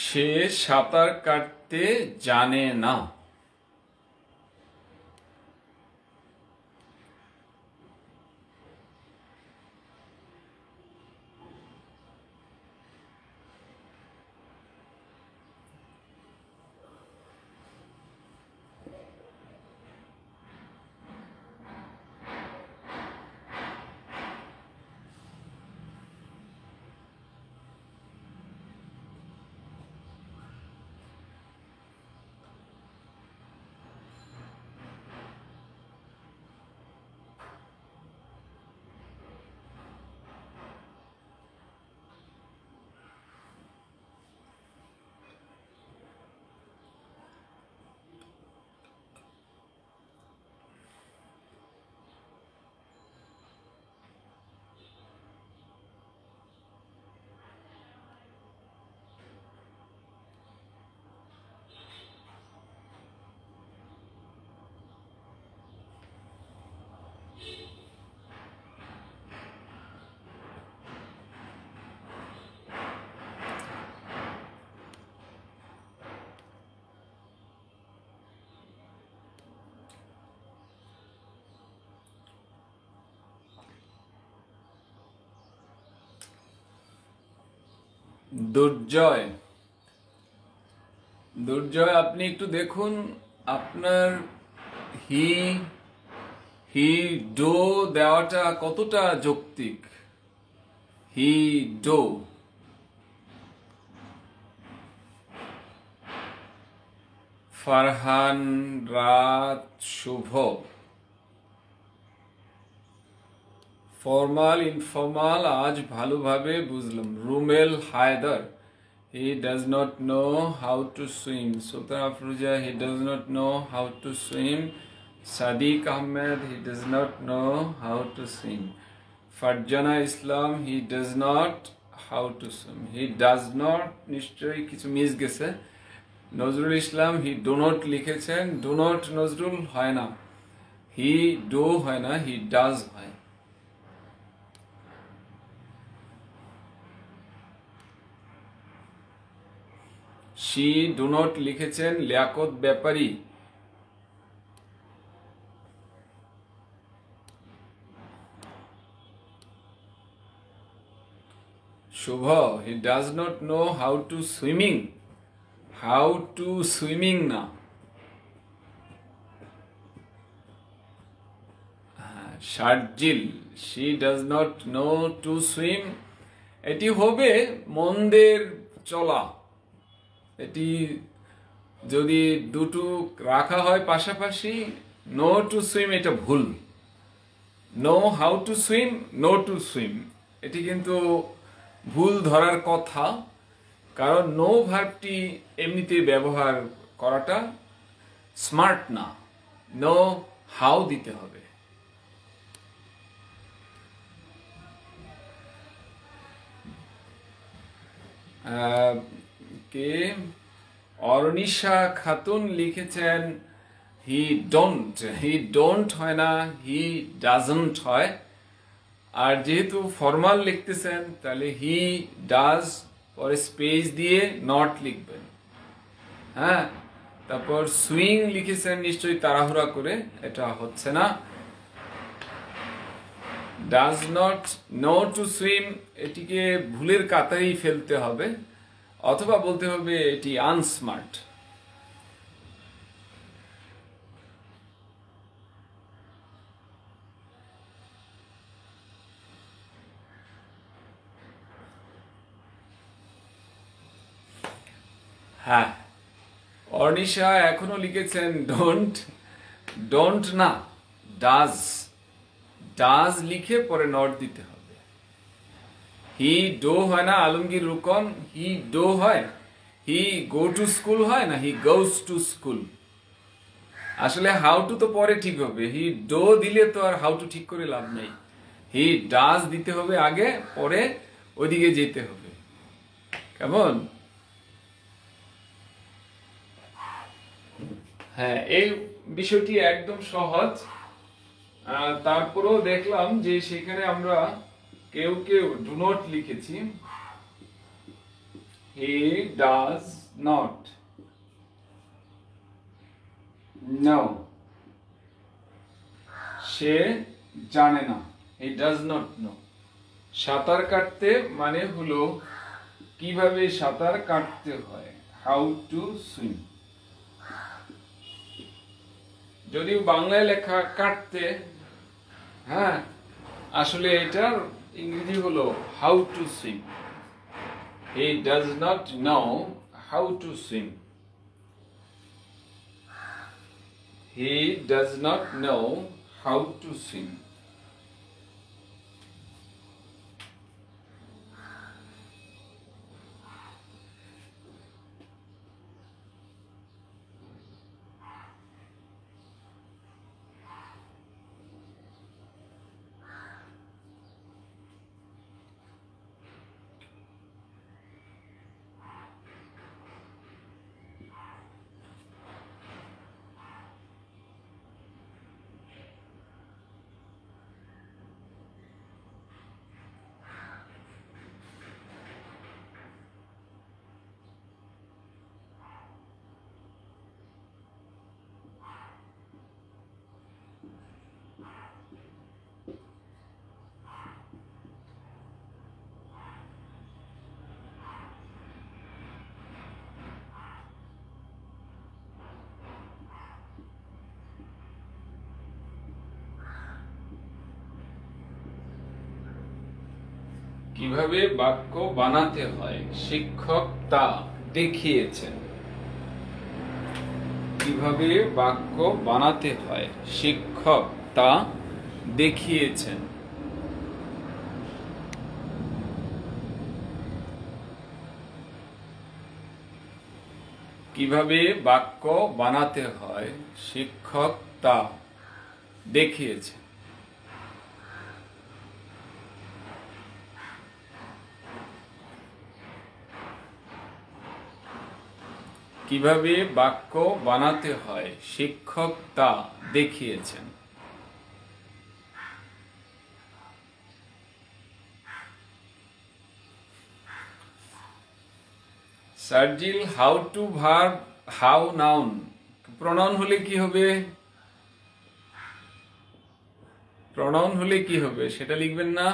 সে সাঁতার কাটতে জানে না। দুর্জয়, দুর্জয় আপনি একটু দেখুন আপনার হি হি ডো দেওয়াটা কতটা যৌক্তিক। হি ডো, ফারহান, রাত, শুভ, ফর্মাল ইনফর্মাল আজ ভালোভাবে বুঝলাম। রুমেল Haider, he does not know how to swim. Sultan Afroja, he does not know how to swim. Sadiq Ahmed, he does not know how to swim. Farjana Islam, he does not how to swim. He does not, নিশ্চয়ই কিছু miss গেছে। Nazrul Islam, he do not লিখেছেন। do not Nazrul হয় না, he do হয় না, he does হয়। she do not লিখেছেন লিয়াকত ব্যাপারী। শুভ, he does not know how to swimming, how to swimming না। Sharjeel, she does not know to swim, এটি হবে মন্দের চলা। এটি যদি দুটো রাখা হয় পাশাপাশি, নো টু সুইম এটা ভুল। Know how to swim, know to swim, এটি কিন্তু ভুল ধরার কথা। কারণ নো ভার্বটি এমনিতে ব্যবহার করাটা স্মার্ট না, নো হাউ দিতে হবে। কে অরনিশা খাতুন লিখেছেন হি ডোন্ট। হি ডোন্ট হয় না, হি ডাজন্ট হয়। আর যেহেতু ফর্মাল লিখতেছেন তাহলে হি ডাজ, পরে স্পেস দিয়ে নট লিখবেন। হ্যাঁ, তারপর সুইং লিখেছেন নিশ্চয়ই তাড়াহুড়া করে, এটা হচ্ছে না। Does not know to swim, এটিকে ভুলের কাতারেই ফেলতে হবে, অথবা বলতে হবে এটি আনস্মার্ট। হ্যাঁ, অর্নিশা এখনো লিখেছেন ডোন্ট, ডোন্ট না ডাজ, ডাজ লিখে পরে নট দিতে হবে। হি ডো হয় না আলমগীর রুকন, হি ডো হয়, হি গো টু স্কুল হয় না হি গোজ টু স্কুল। আসলে হাউ টু তো পরে ঠিক হবে, হি ডো দিলে তো আর হাউ টু ঠিক করে লাভ নেই। হি ডাজ দিতে হবে আগে, পরে ওইদিকে যেতে হবে। কেমন? হ্যাঁ, এই বিষয়টি একদম সহজ। তারপরেও দেখলাম যে সেখানে আমরা কেউ কেউ ডু নট লিখেছি। হি ডাজ নট নো, সে জানে না, হি ডাজ নট নো। সাঁতার কাটতে মানে হলো কিভাবে সাঁতার কাটতে হয়, হাউ টু সুইম। যদিও বাংলায় লেখা কাটতে, হ্যাঁ আসলে এটার ইংরেজি হলো how to swim. He does not know how to swim, he does not know how to swim. কিভাবে বাক্য বানাতে হয় শিক্ষক তা দেখিয়েছেন। কিভাবে বাক্য বানাতে হয় শিক্ষক তা দেখিয়েছেন। কিভাবে বাক্য বানাতে হয় শিক্ষক তা দেখিয়েছেন। কিভাবে বাক্য বানাতে হয় শিক্ষক তা দেখিয়েছেন। Sarjil, how to verb, how noun. Pronoun হলে কি হবে? প্রনাউন হলে কি হবে সেটা লিখবেন না?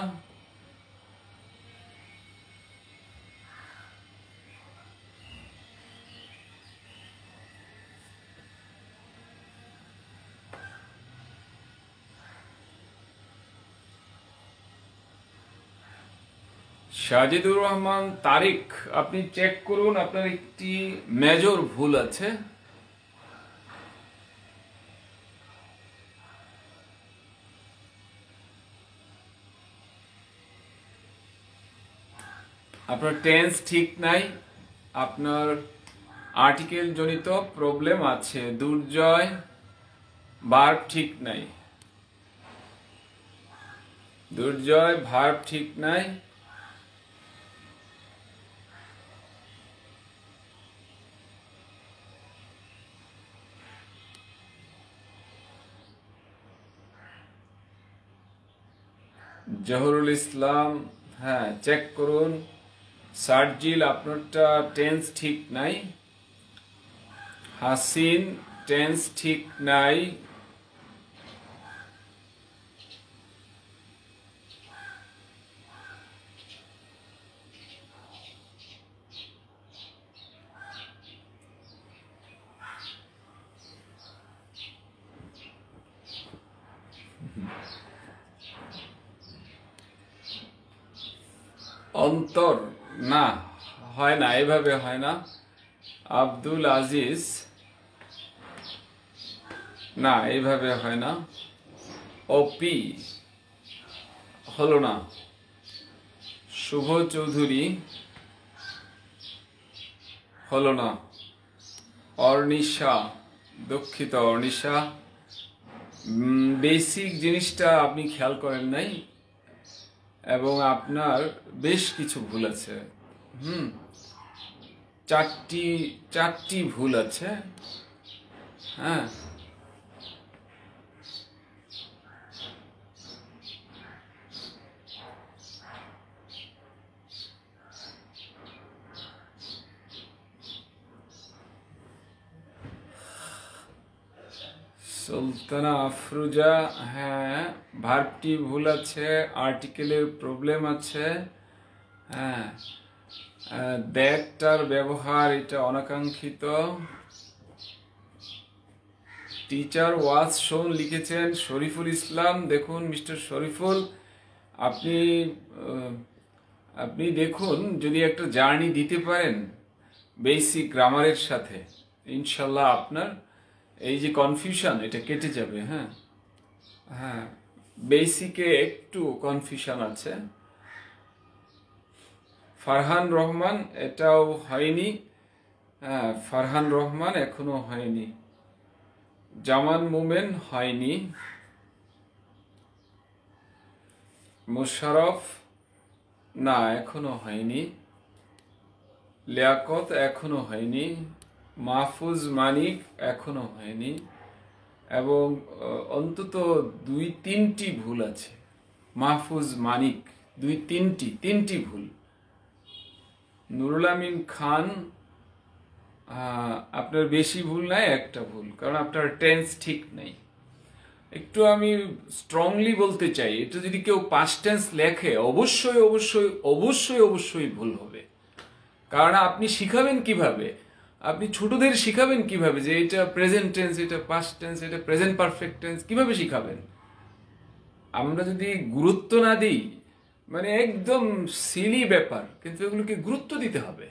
সাজিদুর রহমান তারিক, আপনি চেক করুন, আপনার একটি মেজর ভুল আছে। আপনার টেন্স ঠিক নাই, আপনার আর্টিকেল জনিত প্রবলেম আছে। দুর্জয়, ভার্ব ঠিক নাই। দুর্জয়, ভার্ব ঠিক নাই। জহরুল ইসলাম, হ্যাঁ চেক করুন। সার্জিল, আপনারটা টেন্স ঠিক নাই। হাসিন, টেন্স ঠিক নাই। অন্তর, না হয় না, এভাবে হয় না। আব্দুল আজিজ, না, এইভাবে হয় না। ওপি হলো না। শুভ চৌধুরী হলো না। অর্নিশা, দুঃখিত অর্নিশা, বেসিক জিনিসটা আপনি খেয়াল করেন নাই এবং আপনার বেশ কিছু ভুল আছে। চারটি ভুল আছে। হ্যাঁ, সুলতানা আফরুজা, হ্যাঁ ভার্বটি ভুল আছে, আর্টিকেলের প্রবলেম আছে। হ্যাঁ, দ্যাটটার ব্যবহার এটা অনাকাঙ্ক্ষিত। টিচার ওয়াজ শোন লিখেছেন শরীফুল ইসলাম। দেখুন মিস্টার শরীফুল, আপনি দেখুন যদি একটা জার্নি দিতে পারেন বেসিক গ্রামারের সাথে, ইনশাল্লাহ আপনার এই যে কনফিউশন এটা কেটে যাবে। হ্যাঁ হ্যাঁ, বেসিকে একটু কনফিউশন আছে। ফারহান রহমান, এটাও হয়নি। হ্যাঁ, ফারহান রহমান এখনো হয়নি। জামান মোমেন হয়নি। মোশারফ, না এখনো হয়নি। লিয়াকত এখনো হয়নি। মাহফুজ মানিক এখনো হয়নি। এবং অন্তত 2-3টি ভুল আছে। মাহফুজ মানিক তিনটি ভুল। নুরুল আমিন খান, আপনার বেশি ভুল নাই, একটা ভুল, কারণ আপনার টেন্স ঠিক নাই। একটু আমি স্ট্রংলি বলতে চাই, এটা যদি কেউ পাস্ট টেন্স লেখে অবশ্যই অবশ্যই অবশ্যই অবশ্যই ভুল হবে। কারণ আপনি শিখাবেন কিভাবে, আপনি ছোটদের শিখাবেন কিভাবে যে এটা প্রেজেন্ট টেন্স, এটা পাস্ট টেন্স, এটা প্রেজেন্ট পারফেক্ট টেন্স, কিভাবে শিখাবেন? আমরা যদি গুরুত্ব না দিই, মানে একদম সিলি ব্যাপার, কিন্তু এগুলোকে গুরুত্ব দিতে হবে।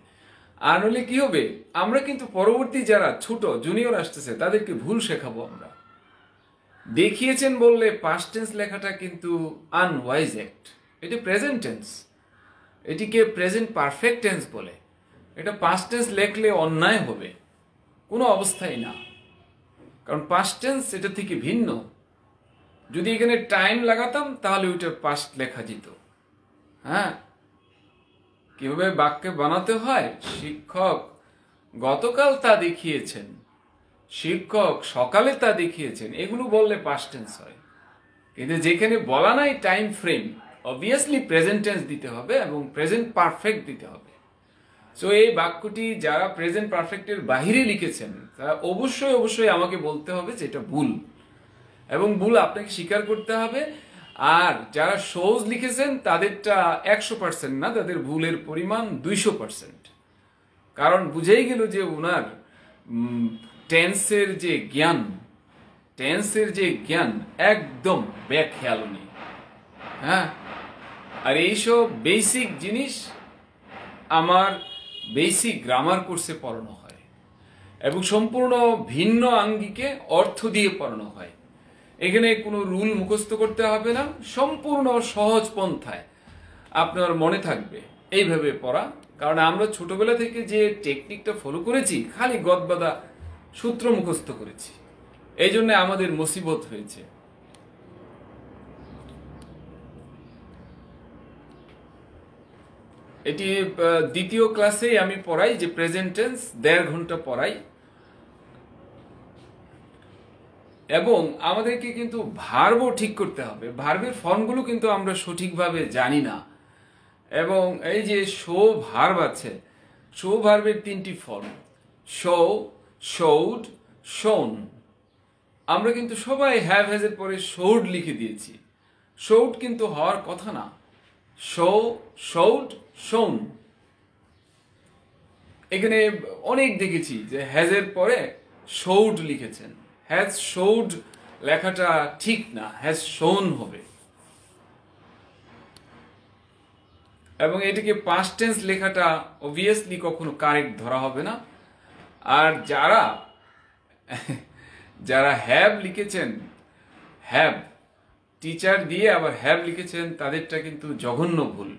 আর নইলে কি হবে, আমরা কিন্তু পরবর্তী যারা ছোট জুনিয়র আসতেছে তাদেরকে ভুল শেখাবো আমরা। দেখিয়েছেন বললে পাস্ট টেন্স লেখাটা কিন্তু আনওয়াইজ অ্যাক্ট। এটা প্রেজেন্ট টেন্স, এটিকে প্রেজেন্ট পারফেক্ট টেন্স বলে। এটা পাস্ট টেন্স লেখলে অন্যায় হবে, কোনো অবস্থায় না। কারণ পাস্ট টেন্স এটা থেকে ভিন্ন। যদি এখানে টাইম লাগাতাম তাহলে ওইটা পাস্ট লেখা যেত। হ্যাঁ, কিভাবে বাক্যে বানাতে হয় শিক্ষক গতকাল তা দেখিয়েছেন, শিক্ষক সকালে তা দেখিয়েছেন, এগুলো বললে পাস্ট টেন্স হয়। কিন্তু যেখানে বলা নাই time frame, obviously present tense দিতে হবে এবং প্রেজেন্ট পারফেক্ট দিতে হবে। সো এই বাক্যটি যারা প্রেজেন্ট পারফেক্টের বাহিরে লিখেছেন তারা অবশ্যই অবশ্যই আমাকে বলতে হবে যে এটা ভুল, এবং ভুল আপনাকে স্বীকার করতে হবে। আর যারা সহজ লিখেছেন তাদেরটা 100% না, তাদের ভুলের পরিমাণ 200%। কারণ বুঝেই গেল যে ওনার টেন্সের যে জ্ঞান একদম বেখেয়াল নেই। হ্যাঁ, আর এইসব বেসিক জিনিস আমার বেসিক গ্রামার কোর্সে পড়ানো হয় এবং সম্পূর্ণ ভিন্ন আঙ্গিকে অর্থ দিয়ে পড়ানো হয়। এখানে কোনো রুল মুখস্থ করতে হবে না, সম্পূর্ণ সহজ পন্থায় আপনার মনে থাকবে এইভাবে পড়া। কারণ আমরা ছোটবেলা থেকে যে টেকনিকটা ফলো করেছি, খালি গদবাদা সূত্র মুখস্থ করেছি, এই জন্য আমাদের মুসিবত হয়েছে। এটি দ্বিতীয় ক্লাসেই আমি পড়াই, যে প্রেজেন্ট টেন্স 1.5 ঘন্টা পড়াই। এবং আমাদেরকে কিন্তু ভার্বও ঠিক করতে হবে। ভার্বের ফর্মগুলো কিন্তু আমরা সঠিকভাবে জানি না। এবং এই যে শো ভার্ব আছে, শো ভার্বের 3টি ফর্ম, শো, শোড, শোন। আমরা কিন্তু সবাই হ্যাভ হ্যাজের পরে শোড লিখে দিয়েছি। শোড কিন্তু হওয়ার কথা না, শো, শোড, শোন। এখানে অনেক দেখেছি যে হ্যাজের পরে শোড লিখেছেন। হ্যাজ শোড লেখাটা ঠিক না, হ্যাজ শোন হবে। এবং এটাকে পাস্ট টেন্স লেখাটা অবভিয়াসলি কখনো কারেক্ট ধরা হবে না। আর যারা হ্যাভ লিখেছেন, হ্যাভ টিচার দিয়ে আবার হ্যাভ লিখেছেন, তাদেরটা কিন্তু জঘন্য ভুল।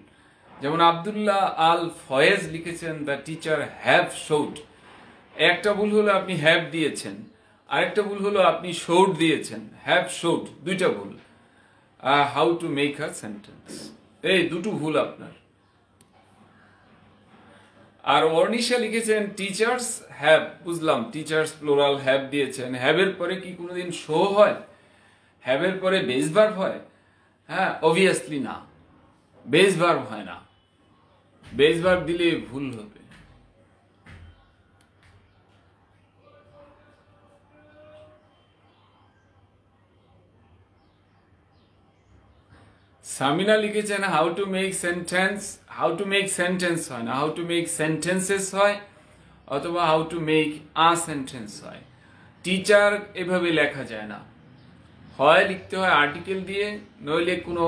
যেমন আব্দুল্লাহ আল ফয়েজ লিখেছেন দ্য টিচার হ্যাভ শোড। একটা ভুল হলো আপনি হ্যাভ দিয়েছেন, আরেকটা ভুল হলো আপনি শোড দিয়েছেন। হ্যাভ শোড দুইটা ভুল। How to make a sentence, এই দুটো ভুল আপনার। আর অর্নিশা লিখেছেন টিচার্স হ্যাভ, বুঝলাম টিচার্স প্লোরাল হ্যাভ দিয়েছেন। হ্যাভের পরে কি কোনোদিন শো হয়? হ্যাভের পরে বেস ভার্ব হয়? হ্যাঁ, অবভিয়াসলি না, বেস ভার্ব হয় না। বেস ভার্ব দিলে ভুল হবে। সামিনা লিখেছেন how to make sentence, how to make sentence হয় না, হাউ টু মেক সেন্টেন্সেস হয়, অথবা how to make a sentence হয়। টিচার এভাবে লেখা যায় না, হয় লিখতে হয় আর্টিকেল দিয়ে, নইলে কোনো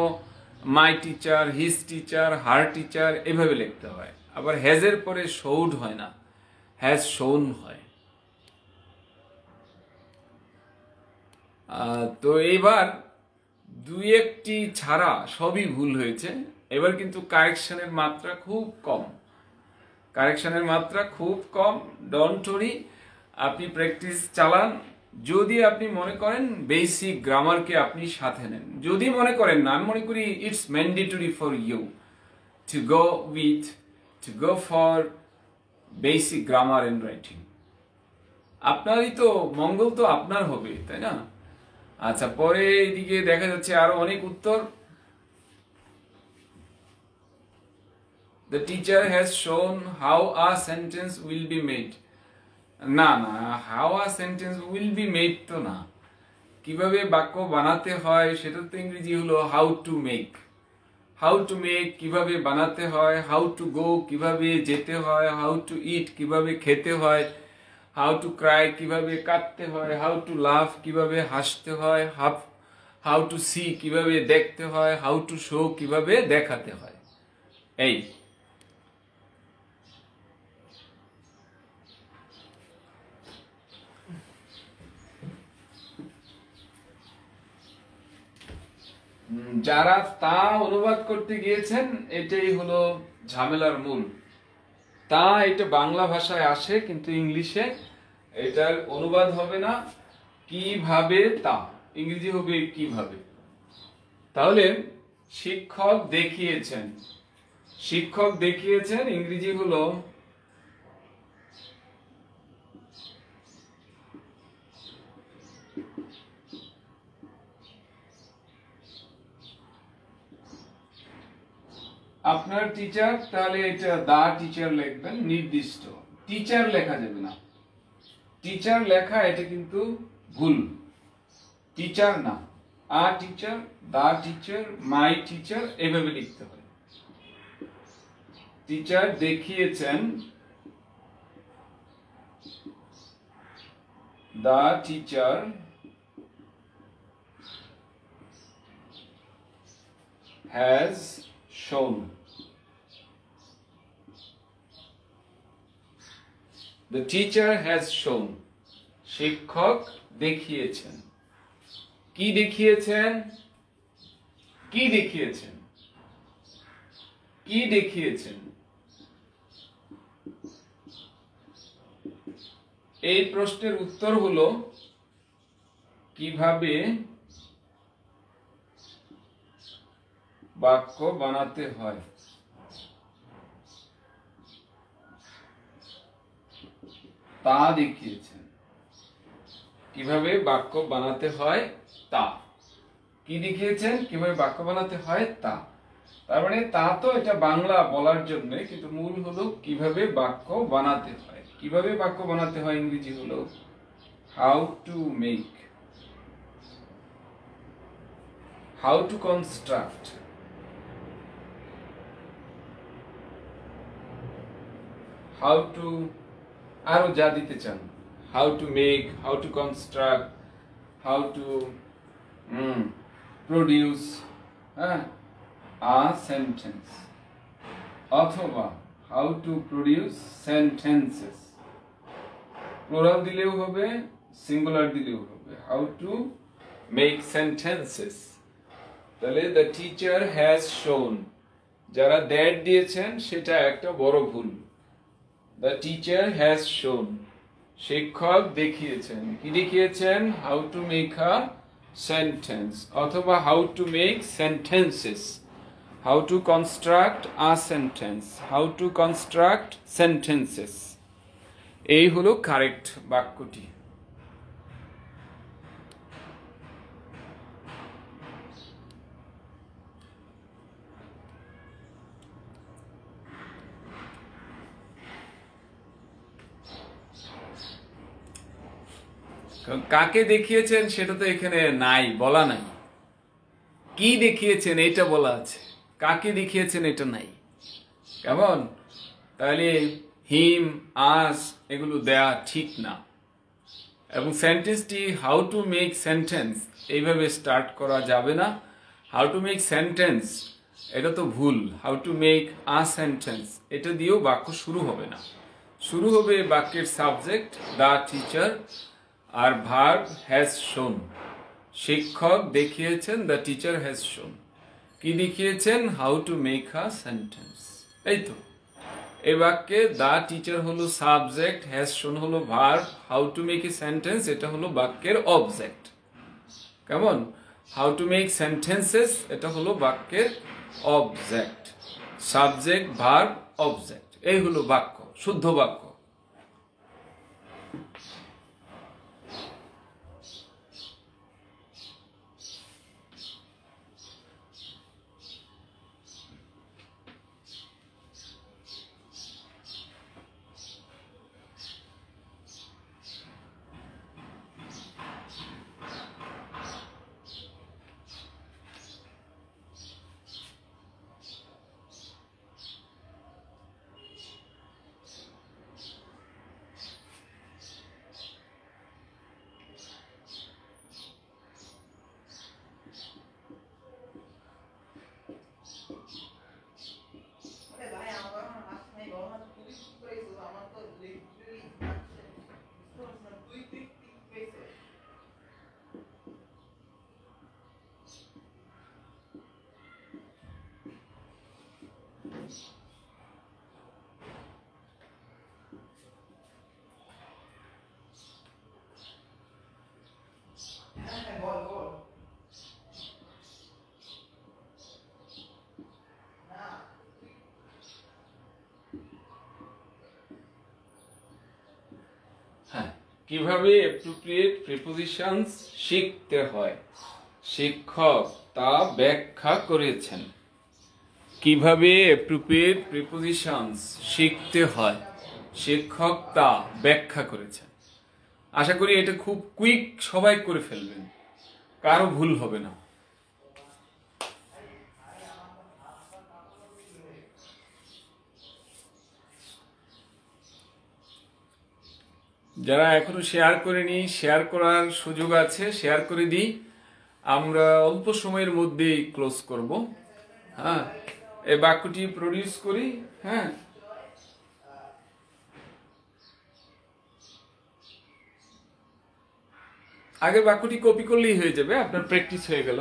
my teacher, his teacher, her teacher এভাবে লিখতে হয়। আবার হ্যাজের পরে শোড হয় না, হ্যাজ শোন হয়। তো এইবার দুই একটি ছাড়া সবই ভুল হয়েছে। এবার কিন্তু কারেকশনের মাত্রা খুব কম, কারেকশনের মাত্রা খুব কম। ডোন্ট ওয়ারি, আপনি প্র্যাকটিস চালান। যদি আপনি মনে করেন বেসিক গ্রামারকে আপনি সাথে নেন, যদি মনে করেন না, আমি মনে করি it's mandatory for you to go for basic grammar and writing. আপনারই তো মঙ্গল, তো আপনার হবে, তাই না? আচ্ছা, পরে এদিকে দেখা যাচ্ছে আরো অনেক উত্তর। The teacher has shown how a sentence will be made. না না, how a sentence will be made তো না, কিভাবে বাক্য বানাতে হয় সেটা তো ইংরেজি হলো how to make। how to make কিভাবে বানাতে হয়, how to go কিভাবে যেতে হয়, how to eat কিভাবে খেতে হয়, how to cry কিভাবে কাঁদতে হয়, how to laugh কিভাবে হাসতে হয়, how to see কিভাবে দেখতে হয়, how to show কিভাবে দেখাতে হয়। এই যারা তা অনুবাদ করতে গিয়েছেন, এটাই হলো ঝামেলার মূল। তা এটা বাংলা ভাষায় আসে, কিন্তু ইংলিশে এটার অনুবাদ হবে না কিভাবে, তা ইংরেজি হবে কিভাবে। তাহলে শিক্ষক দেখিয়েছেন, শিক্ষক দেখিয়েছেন ইংরেজি হলো আপনার টিচার, তাহলে এটা দা টিচার লিখবেন, নির্দিষ্ট। টিচার লেখা যাবে না, টিচার লেখা এটা কিন্তু ভুল। টিচার না, a teacher, the teacher, my teacher এভাবে লিখতে হয়। টিচার দেখিয়েছেন, the teacher has shown, the teacher has shown, শিক্ষক দেখিয়েছেন। কি দেখিয়েছেন? কি দেখিয়েছেন? কি দেখিয়েছেন? এই প্রশ্নের উত্তর হলো কিভাবে বাক্য বানাতে হয়। তা দেখিয়েছেন, কিভাবে বাক্য বানাতে হয় তা। কি দেখিয়েছেন? কিভাবে বাক্য বানাতে হয় তা। তার মানে তা তো এটা বাংলা বলার জন্য, কিন্তু মূল হলো কিভাবে বাক্য বানাতে হয়। কিভাবে বাক্য বানাতে হয় ইংরেজি হলো how to make, how to construct, how to, আরো যা দিতে চান, how to make, how to construct, how to produce a sentence, অথবা how to produce sentences. Plural দিলেও হবে, সিঙ্গুলার দিলেও হবে। হাউ টু মেক সেন্টেন্সেস, তাহলে দ্য টিচার হ্যাজ শোন, যারা দ্যাট দিয়েছেন সেটা একটা বড় ভুল। দ্য টিচার হ্যাজ শোন, শিক্ষক দেখিয়েছেন। কি দেখিয়েছেন? How to make a sentence, অথবা how to make sentences, how to construct a sentence, how to construct sentences, এই হলো কারেক্ট বাক্যটি। কাকে দেখিয়েছেন সেটা তো এখানে নাই, বলা নাই। কি দেখিয়েছেন এটা বলা আছে, কাকে দেখিয়েছেন এটা নাই। কেমন? তাহলে হিম, আস এগুলো দেয়া ঠিক না। এবং সেন্টেন্সটি হাউ টু মেক সেন্টেন্স এইভাবে স্টার্ট করা যাবে না। হাউ টু মেক সেন্টেন্স এটা তো ভুল। How to make a sentence এটা দিয়েও বাক্য শুরু হবে না। শুরু হবে বাক্যের সাবজেক্ট দ্য টিচার আর ভার্ব হ্যাজ শোন। শিক্ষক দেখিয়েছেন, দ্য টিচার হ্যাজ শোন। কি দেখিয়েছেন? How to make a sentence. এই তো এই বাক্যে দ্য টিচার হলো সাবজেক্ট, হ্যাজ শোন হলো verb, how to make a sentence এটা হলো বাক্যের অবজেক্ট। কেমন? হাউ টু মেক সেন্টেন্সেস এটা হলো বাক্যের অবজেক্ট। সাবজেক্ট, ভার্ব, অবজেক্ট, এই হলো বাক্য, শুদ্ধ বাক্য। কিভাবে অ্যাপ্রোপ্রিয়েট প্রিপোজিশনস শিখতে হয় শিক্ষক তা ব্যাখ্যা করেছেন। কিভাবে অ্যাপ্রোপ্রিয়েট প্রিপোজিশনস শিখতে হয় শিক্ষক তা ব্যাখ্যা করেছেন। আশা করি এটা খুব কুইক সবাই করে ফেলবেন, কারো ভুল হবে না। যারা এখনো শেয়ার করেনি শেয়ার করার সুযোগ আছে, শেয়ার করে দিই। আমরা অল্প সময়ের মধ্যেই ক্লোজ করব। হ্যাঁ, এই বাক্যটি প্রডিউস করি। হ্যাঁ, আগের বাক্যটি কপি করলেই হয়ে যাবে, আপনার প্র্যাকটিস হয়ে গেল।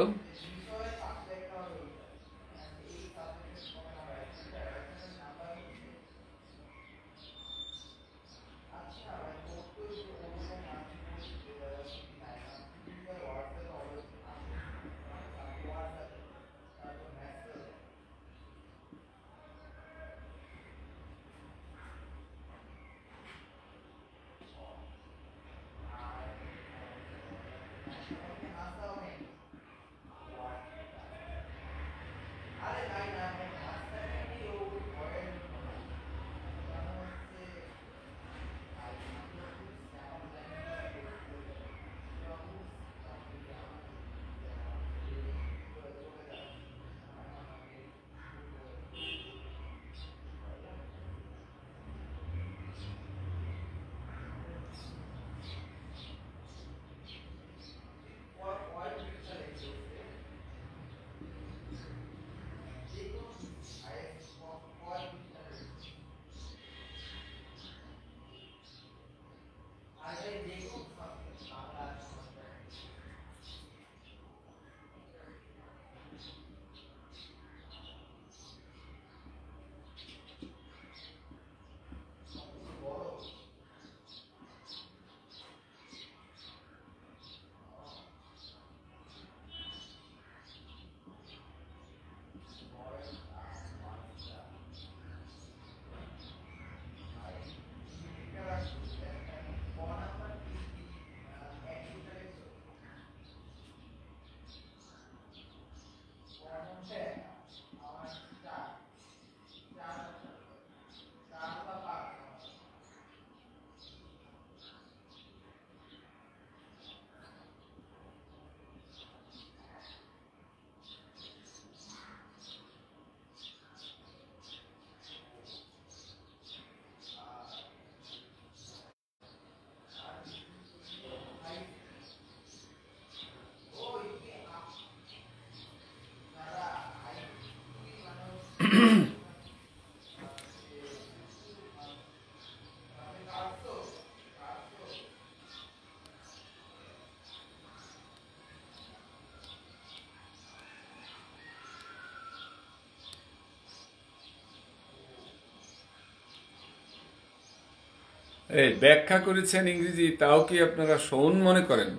এই ব্যাখ্যা করেছেন ইংরেজি, তাও কি আপনারা শোন মনে করেন?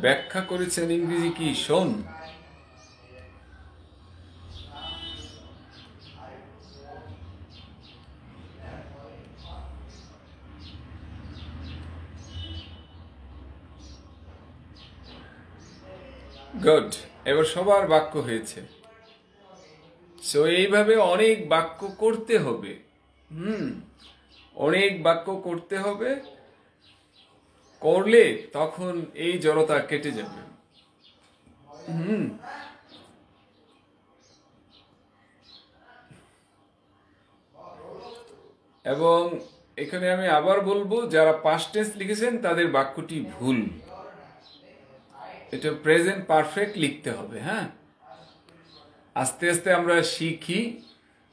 ব্যাখ্যা করেছেন ইংরেজি কি শোন? গুড, এবার সবার বাক্য হয়েছে। সো এইভাবে অনেক বাক্য করতে হবে। অনেক বাক্য করতে হবে, করলে তখন এই জড়তা কেটে যাবে। এবং এখানে আমি আবার বলবো, যারা পাস্ট টেন্স লিখেছেন তাদের বাক্যটি ভুল। এটা প্রেজেন্ট পারফেক্ট লিখতে হবে। হ্যাঁ, আস্তে আস্তে আমরা শিখি,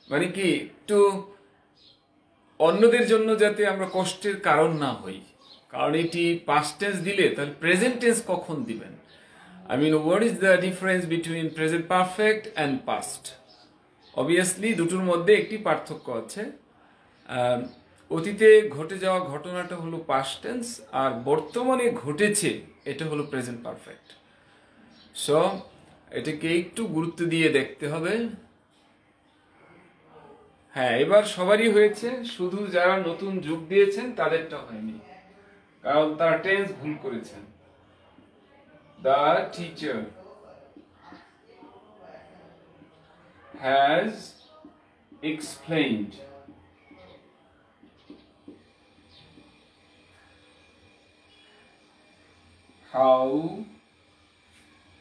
মানে কি একটু অন্যদের জন্য যাতে আমরা কষ্টের কারণ না হই। কারণ এটি পাস্ট টেন্স দিলে তাহলে প্রেজেন্ট টেন্স কখন দিবেন? I mean, what is the difference between present perfect and past? Obviously দুটোর মধ্যে একটি পার্থক্য আছে। অতীতে ঘটে যাওয়া ঘটনাটা হলো পাস্ট টেন্স, আর বর্তমানে ঘটেছে এটা হলো প্রেজেন্ট পারফেক্ট। সো এটাকে একটু গুরুত্ব দিয়ে দেখতে হবে। হ্যাঁ, এবার সবারই হয়েছে, শুধু যারা নতুন যোগ দিয়েছেন তাদেরটা হয়নি, কারণ তারা টেন্স ভুল করেছেন। The teacher has explained how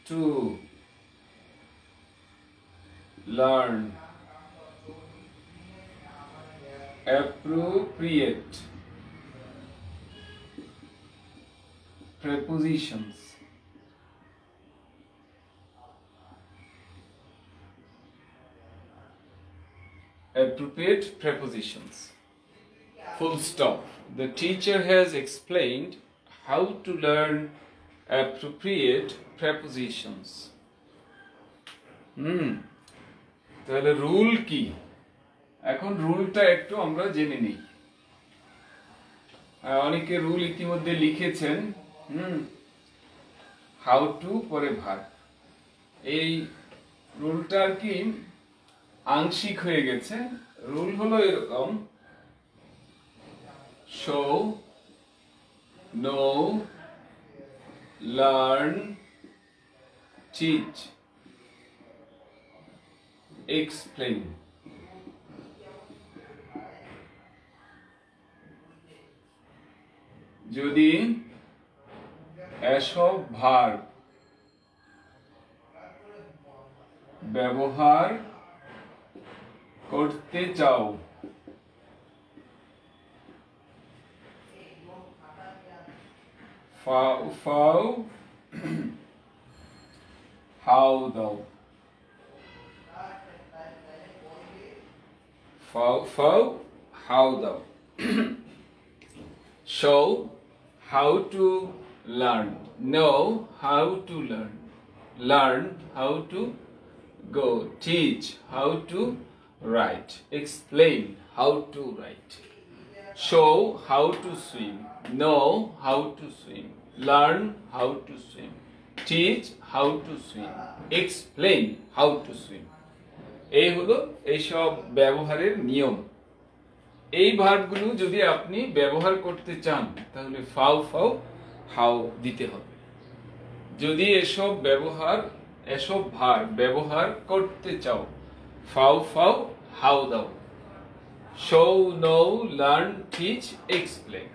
to learn appropriate prepositions full stop. The teacher has explained how to learn appropriate prepositions. তাহলে রুল কি? এখন রুলটা একটু আমরা জেনে নিই। অনেকে রুল ইতিমধ্যে লিখেছেন। হাউ টু পরে ভার্ব, এই রুলটা কি আংশিক হয়ে গেছে। রুল হলো এরকম: show, know, learn, teach, explain. যদি এসব ভার্ব ব্যবহার করতে চাও, ফাও, হাউ দাও। ফাও, হাউ দাও। show how to learn, know how to learn, learn how to go, teach how to write, explain how to write, show how to swim, know how to swim, learn how to swim, teach how to swim, explain how to swim. এই হলো এইসব ব্যবহারের নিয়ম। এই ভার্বগুলো যদি আপনি ব্যবহার করতে চান তাহলে ফাও ফাও হাউ দিতে হবে। যদি এসব ভার্ব ব্যবহার করতে চাও, ফাও ফাও হাউ দাও। Show, know, learn, teach, explain.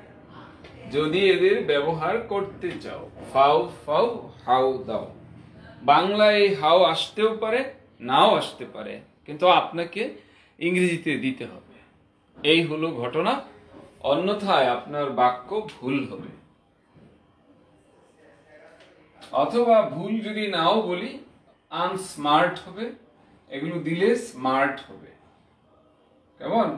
যদি এদের ব্যবহার করতে চাও, ফাও ফাও হাউ দাও। বাংলায় হাউ আসতেও পারে, নাও আসতে পারে, কিন্তু আপনাকে ইংরেজিতে দিতে হবে। এই হলো ঘটনা, অন্যথায় আপনার বাক্য ভুল হবে। অথবা ভুল যদি নাও বলি, আনস্মার্ট হবে, এগুলো দিলে স্মার্ট হবে। কেমন?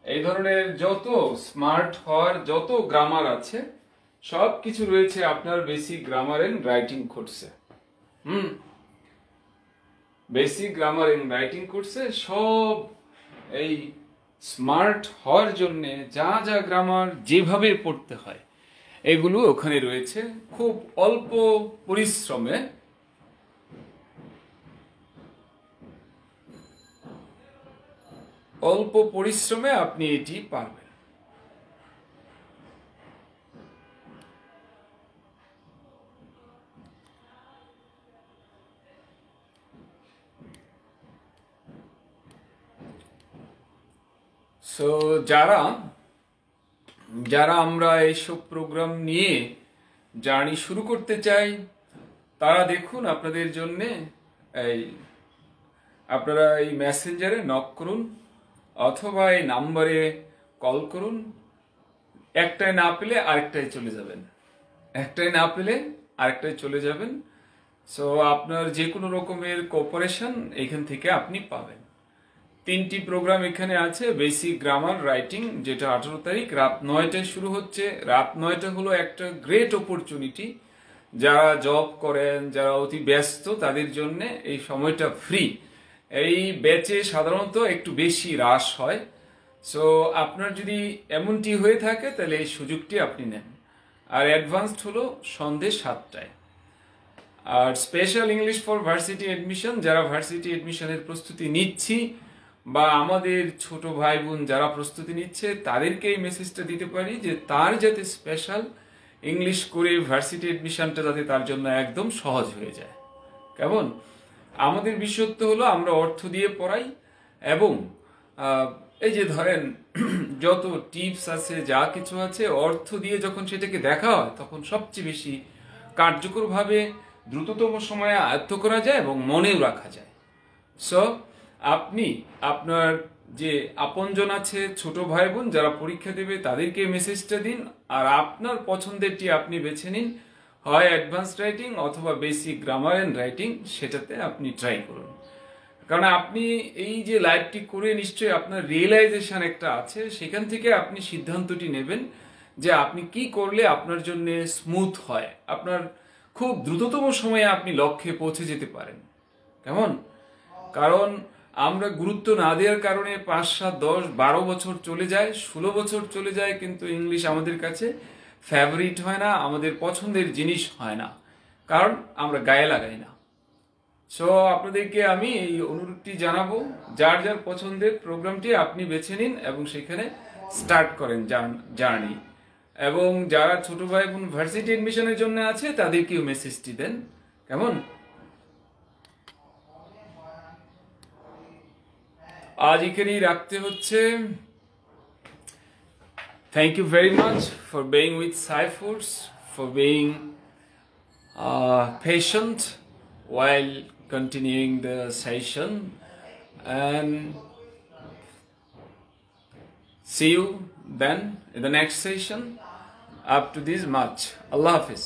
এই ধরনের যত স্মার্ট হওয়ার যত গ্রামার আছে সব কিছু রয়েছে আপনার বেসিক গ্রামার এন্ড রাইটিং কোর্সে। বেসিক গ্রামার এন্ড রাইটিং কোর্সে সব এই স্মার্ট হওয়ার জন্য যা যা গ্রামার যেভাবে পড়তে হয় এগুলো ওখানে রয়েছে। খুব অল্প পরিশ্রমে আপনি এটি পারবেন। সো যারা আমরা এইসব প্রোগ্রাম নিয়ে জার্নি শুরু করতে চাই তারা দেখুন আপনাদের জন্য আপনারা এই মেসেঞ্জারে নক করুন অথবা এই নাম্বারে কল করুন। একটাই না পেলে আরেকটাই চলে যাবেন। সো আপনার যে কোনো রকমের কোঅপারেশন এখান থেকে আপনি পাবেন। 3টি প্রোগ্রাম এখানে আছে। বেসিক গ্রামার রাইটিং, যেটা 18 তারিখ রাত 9টায় শুরু হচ্ছে। রাত 9টা হলো একটা গ্রেট অপরচুনিটি। যারা জব করেন, যারা অতি ব্যস্ত, তাদের জন্য এই সময়টা ফ্রি। এই ব্যাচে সাধারণত একটু বেশি রাশ হয়। সো আপনার যদি এমনটি হয়ে থাকে তাহলে এই সুযোগটি আপনি নেন। আর অ্যাডভান্সড হলো সন্ধ্যে 7টায়। আর special English for varsity admission, যারা ভার্সিটি এডমিশনের প্রস্তুতি নিচ্ছি বা আমাদের ছোট ভাই বোন যারা প্রস্তুতি নিচ্ছে তাদেরকে এই মেসেজটা দিতে পারি যে তার যাতে স্পেশাল ইংলিশ করে ভার্সিটি এডমিশনটা যাতে তার জন্য একদম সহজ হয়ে যায়। কেমন? আমাদের বিশেষত্ব হলো আমরা অর্থ দিয়ে পড়াই এবং এই যে ধরেন যত টিপস আছে, যা কিছু আছে, অর্থ দিয়ে যখন সেটাকে দেখা হয় তখন সবচেয়ে বেশি কার্যকরভাবে দ্রুততম সময়ে আয়ত্ত করা যায় এবং মনেও রাখা যায়। সো আপনি আপনার যে আপনজন আছে, ছোট ভাই বোন যারা পরীক্ষা দেবে তাদেরকে মেসেজটা দিন। আর আপনার পছন্দেরটি আপনি বেছে নিন, হয় অ্যাডভান্স রাইটিং অথবা বেসিক গ্রামার অ্যান্ড রাইটিং, সেটাতে আপনি ট্রাই করুন। কারণ আপনি এই যে লাইভটি করে নিশ্চয়ই আপনার রিয়েলাইজেশন একটা আছে, সেখান থেকে আপনি সিদ্ধান্তটি নেবেন যে আপনি কি করলে আপনার জন্য স্মুথ হয়, আপনার খুব দ্রুততম সময়ে আপনি লক্ষ্যে পৌঁছে যেতে পারেন। কেমন? কারণ আমরা গুরুত্ব না দেওয়ার কারণে 5, 7, 10, 12 বছর চলে যায়, 16 বছর চলে যায়, কিন্তু ইংলিশ আমাদের কাছে ফেভারিট হয় না, আমাদের পছন্দের জিনিস হয় না, কারণ আমরা গায়ে লাগাই না। সো আপনাদেরকে আমি এই অনুরোধটি জানাবো, যার যার পছন্দের প্রোগ্রামটি আপনি বেছে নিন এবং সেখানে স্টার্ট করেন জার্নি। এবং যারা ছোট ভাই বোন ভার্সিটি এডমিশনের জন্য আছে তাদেরকেও মেসেজটি দেন। কেমন? আজ এখানেই রাখতে হচ্ছে। Thank you very much for being with Cyphers, for being patient while continuing the session, and see you then in the next session. Up to this much. Allah Hafiz.